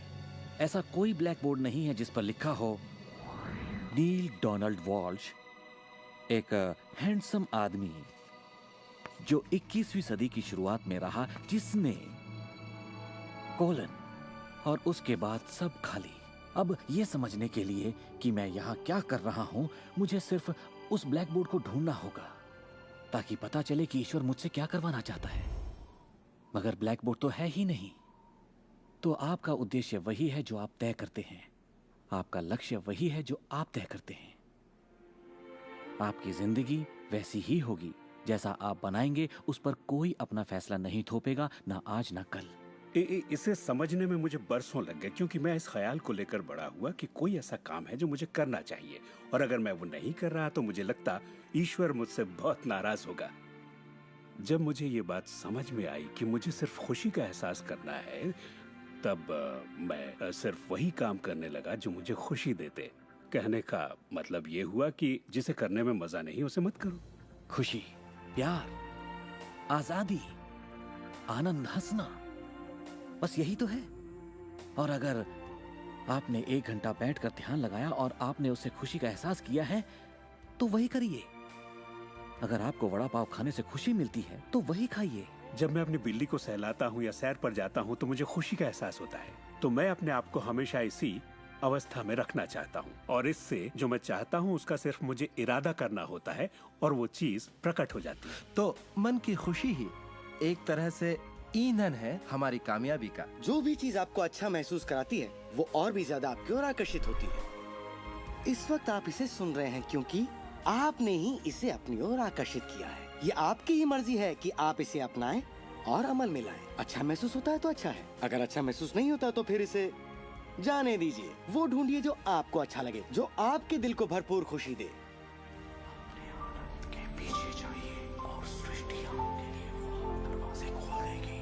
Speaker 9: ऐसा कोई ब्लैक बोर्ड नहीं है जिस पर लिखा हो नील डोनाल्ड वॉल्श, एक हैंडसम आदमी जो 21वीं सदी की शुरुआत में रहा, जिसने कोलन और उसके बाद सब खाली। अब यह समझने के लिए कि मैं यहां क्या कर रहा हूं, मुझे सिर्फ उस ब्लैक बोर्ड को ढूंढना होगा ताकि पता चले कि ईश्वर मुझसे क्या करवाना चाहता है। मगर ब्लैक बोर्ड तो है ही नहीं। तो आपका उद्देश्य वही है जो आप तय करते हैं, आपका लक्ष्य वही है जो आप तय करते हैं। आपकी जिंदगी वैसी ही होगी जैसा आप बनाएंगे। उस पर कोई अपना फैसला नहीं थोपेगा, ना आज ना कल।
Speaker 7: इसे समझने में मुझे बरसों लग गए, क्योंकि मैं इस ख्याल को लेकर बड़ा हुआ कि कोई ऐसा काम है जो मुझे करना चाहिए, और अगर मैं वो नहीं कर रहा तो मुझे लगता ईश्वर मुझसे बहुत नाराज होगा। जब मुझे ये बात समझ में आई कि मुझे सिर्फ खुशी का एहसास करना है, तब मैं सिर्फ वही काम करने लगा जो मुझे खुशी देते। कहने का मतलब ये हुआ कि जिसे करने में मजा नहीं उसे मत करो।
Speaker 9: खुशी, प्यार, आजादी, आनंद, हंसना, बस यही तो है। और अगर आपने 1 घंटा बैठकर ध्यान लगाया और आपने उससे खुशी का एहसास किया है तो वही करिए। अगर आपको वड़ा पाव खाने से खुशी मिलती है तो वही खाइए।
Speaker 7: जब मैं अपनी बिल्ली को सहलाता हूँ या सैर पर जाता हूँ तो मुझे खुशी का एहसास होता है। तो मैं अपने आप को हमेशा इसी अवस्था में रखना चाहता हूँ, और इससे जो मैं चाहता हूँ उसका सिर्फ मुझे इरादा करना होता है और वो चीज प्रकट हो जाती है।
Speaker 21: तो मन की खुशी ही एक तरह से ईंधन है हमारी कामयाबी का।
Speaker 12: जो भी चीज आपको अच्छा महसूस कराती है वो और भी ज्यादा आपकी ओर आकर्षित होती है। इस वक्त आप इसे सुन रहे हैं क्योंकि आपने ही इसे अपनी ओर आकर्षित किया है। ये आपकी ही मर्जी है कि आप इसे अपनाएं और अमल में लाएं। अच्छा महसूस होता है तो अच्छा है, अगर अच्छा महसूस नहीं होता तो फिर इसे जाने दीजिए। वो ढूंढिए जो आपको अच्छा लगे, जो आपके दिल को भरपूर खुशी दे।
Speaker 8: के पीछे जाइए और सृष्टि आपके लिए वो दरवाजे खोल देगी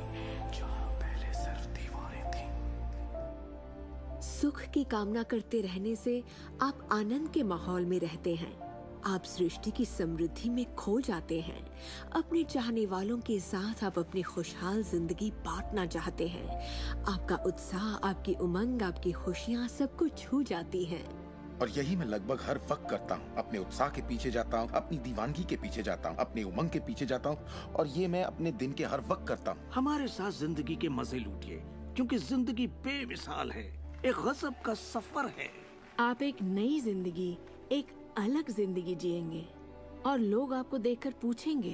Speaker 8: जहाँ पहले सिर्फ दीवारें थीं।
Speaker 10: सुख की कामना करते रहने से आप आनंद के माहौल में रहते हैं। आप सृष्टि की समृद्धि में खो जाते हैं। अपने चाहने वालों के साथ आप अपनी खुशहाल जिंदगी बांटना चाहते हैं। आपका उत्साह, आपकी उमंग, आपकी खुशियाँ सब कुछ छू जाती हैं।
Speaker 3: और यही मैं लगभग हर वक्त करता हूँ। अपने उत्साह के पीछे जाता हूँ, अपनी दीवानगी के पीछे जाता हूँ, अपनी उमंग के पीछे जाता हूँ, और ये मैं अपने दिन के हर वक्त करता हूँ।
Speaker 2: हमारे साथ जिंदगी के मजे लूटिए, क्योंकि जिंदगी बेमिसाल है, एक गजब का सफर है।
Speaker 13: आप एक नई जिंदगी, एक अलग जिंदगी जिएंगे और लोग आपको देखकर पूछेंगे,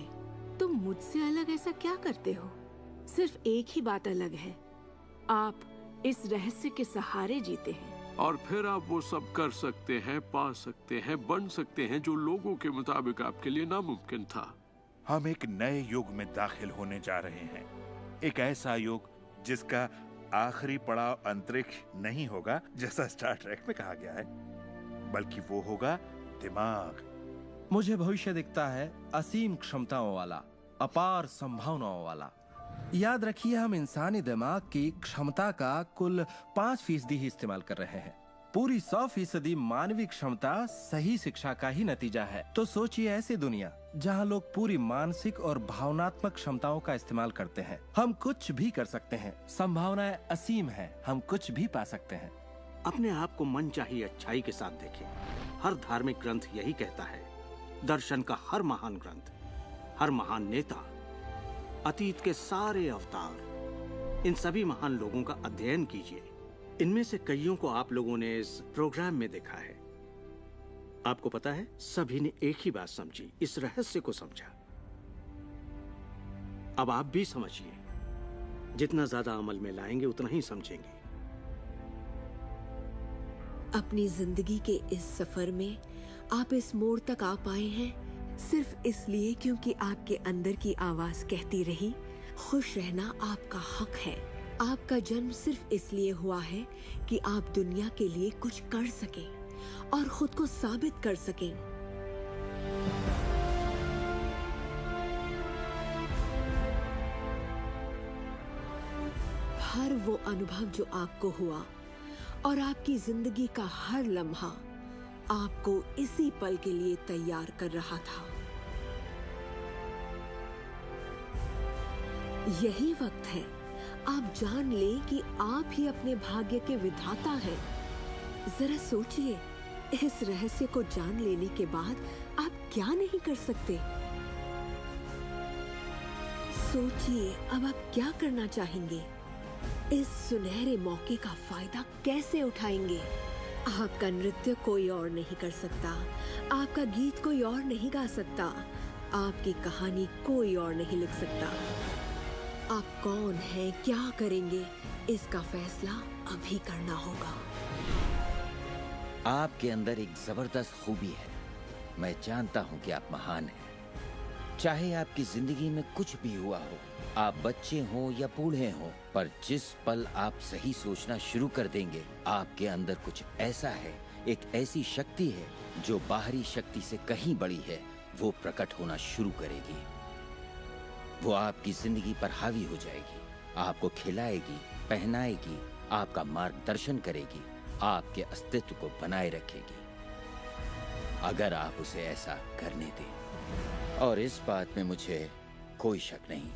Speaker 13: तुम मुझसे अलग ऐसा क्या करते हो? सिर्फ एक ही बात अलग है, आप इस रहस्य के सहारे जीते हैं।
Speaker 16: और फिर आप वो सब कर सकते हैं, पा सकते हैं, बन सकते हैं जो लोगों के मुताबिक आपके लिए नामुमकिन था।
Speaker 11: हम एक नए युग में दाखिल होने जा रहे हैं, एक ऐसा युग जिसका आखिरी पड़ाव अंतरिक्ष नहीं होगा जैसा स्टार ट्रेक में कहा गया है, बल्कि वो होगा दिमाग।
Speaker 21: मुझे भविष्य दिखता है असीम क्षमताओं वाला, अपार संभावनाओं वाला। याद रखिए, हम इंसानी दिमाग की क्षमता का कुल 5% ही इस्तेमाल कर रहे हैं। पूरी 100% मानवीय क्षमता सही शिक्षा का ही नतीजा है। तो सोचिए ऐसी दुनिया जहां लोग पूरी मानसिक और भावनात्मक क्षमताओं का इस्तेमाल करते हैं। हम कुछ भी कर सकते हैं, संभावनाएं असीम है, हम कुछ भी पा सकते हैं।
Speaker 2: अपने आप को मनचाही अच्छाई के साथ देखें। हर धार्मिक ग्रंथ यही कहता है। दर्शन का हर महान ग्रंथ, हर महान नेता, अतीत के सारे अवतार, इन सभी महान लोगों का अध्ययन कीजिए। इनमें से कईयों को आप लोगों ने इस प्रोग्राम में देखा है। आपको पता है, सभी ने एक ही बात समझी, इस रहस्य को समझा। अब आप भी समझिए। जितना ज्यादा अमल में लाएंगे उतना ही समझेंगे।
Speaker 10: अपनी जिंदगी के इस सफर में आप इस मोड़ तक आ पाए हैं सिर्फ इसलिए क्योंकि आपके अंदर की आवाज कहती रही, खुश रहना आपका हक है। आपका जन्म सिर्फ इसलिए हुआ है कि आप दुनिया के लिए कुछ कर सकें और खुद को साबित कर सकें। हर वो अनुभव जो आपको हुआ और आपकी जिंदगी का हर लम्हा आपको इसी पल के लिए तैयार कर रहा था। यही वक्त है आप जान लें कि आप ही अपने भाग्य के विधाता हैं। जरा सोचिए, इस रहस्य को जान लेने के बाद आप क्या नहीं कर सकते? सोचिए, अब आप क्या करना चाहेंगे? इस सुनहरे मौके का फायदा कैसे उठाएंगे? आपका नृत्य कोई और नहीं कर सकता, आपका गीत कोई और नहीं गा सकता, आपकी कहानी कोई और नहीं लिख सकता। आप कौन हैं, क्या करेंगे, इसका फैसला अभी करना होगा।
Speaker 6: आपके अंदर एक जबरदस्त खूबी है। मैं जानता हूं कि आप महान हैं। चाहे आपकी जिंदगी में कुछ भी हुआ हो, आप बच्चे हों या बूढ़े हों, पर जिस पल आप सही सोचना शुरू कर देंगे, आपके अंदर कुछ ऐसा है, एक ऐसी शक्ति है जो बाहरी शक्ति से कहीं बड़ी है, वो प्रकट होना शुरू करेगी। वो आपकी जिंदगी पर हावी हो जाएगी, आपको खिलाएगी, पहनाएगी, आपका मार्गदर्शन करेगी, आपके अस्तित्व को बनाए रखेगी, अगर आप उसे ऐसा करने दें। और इस बात में मुझे कोई शक नहीं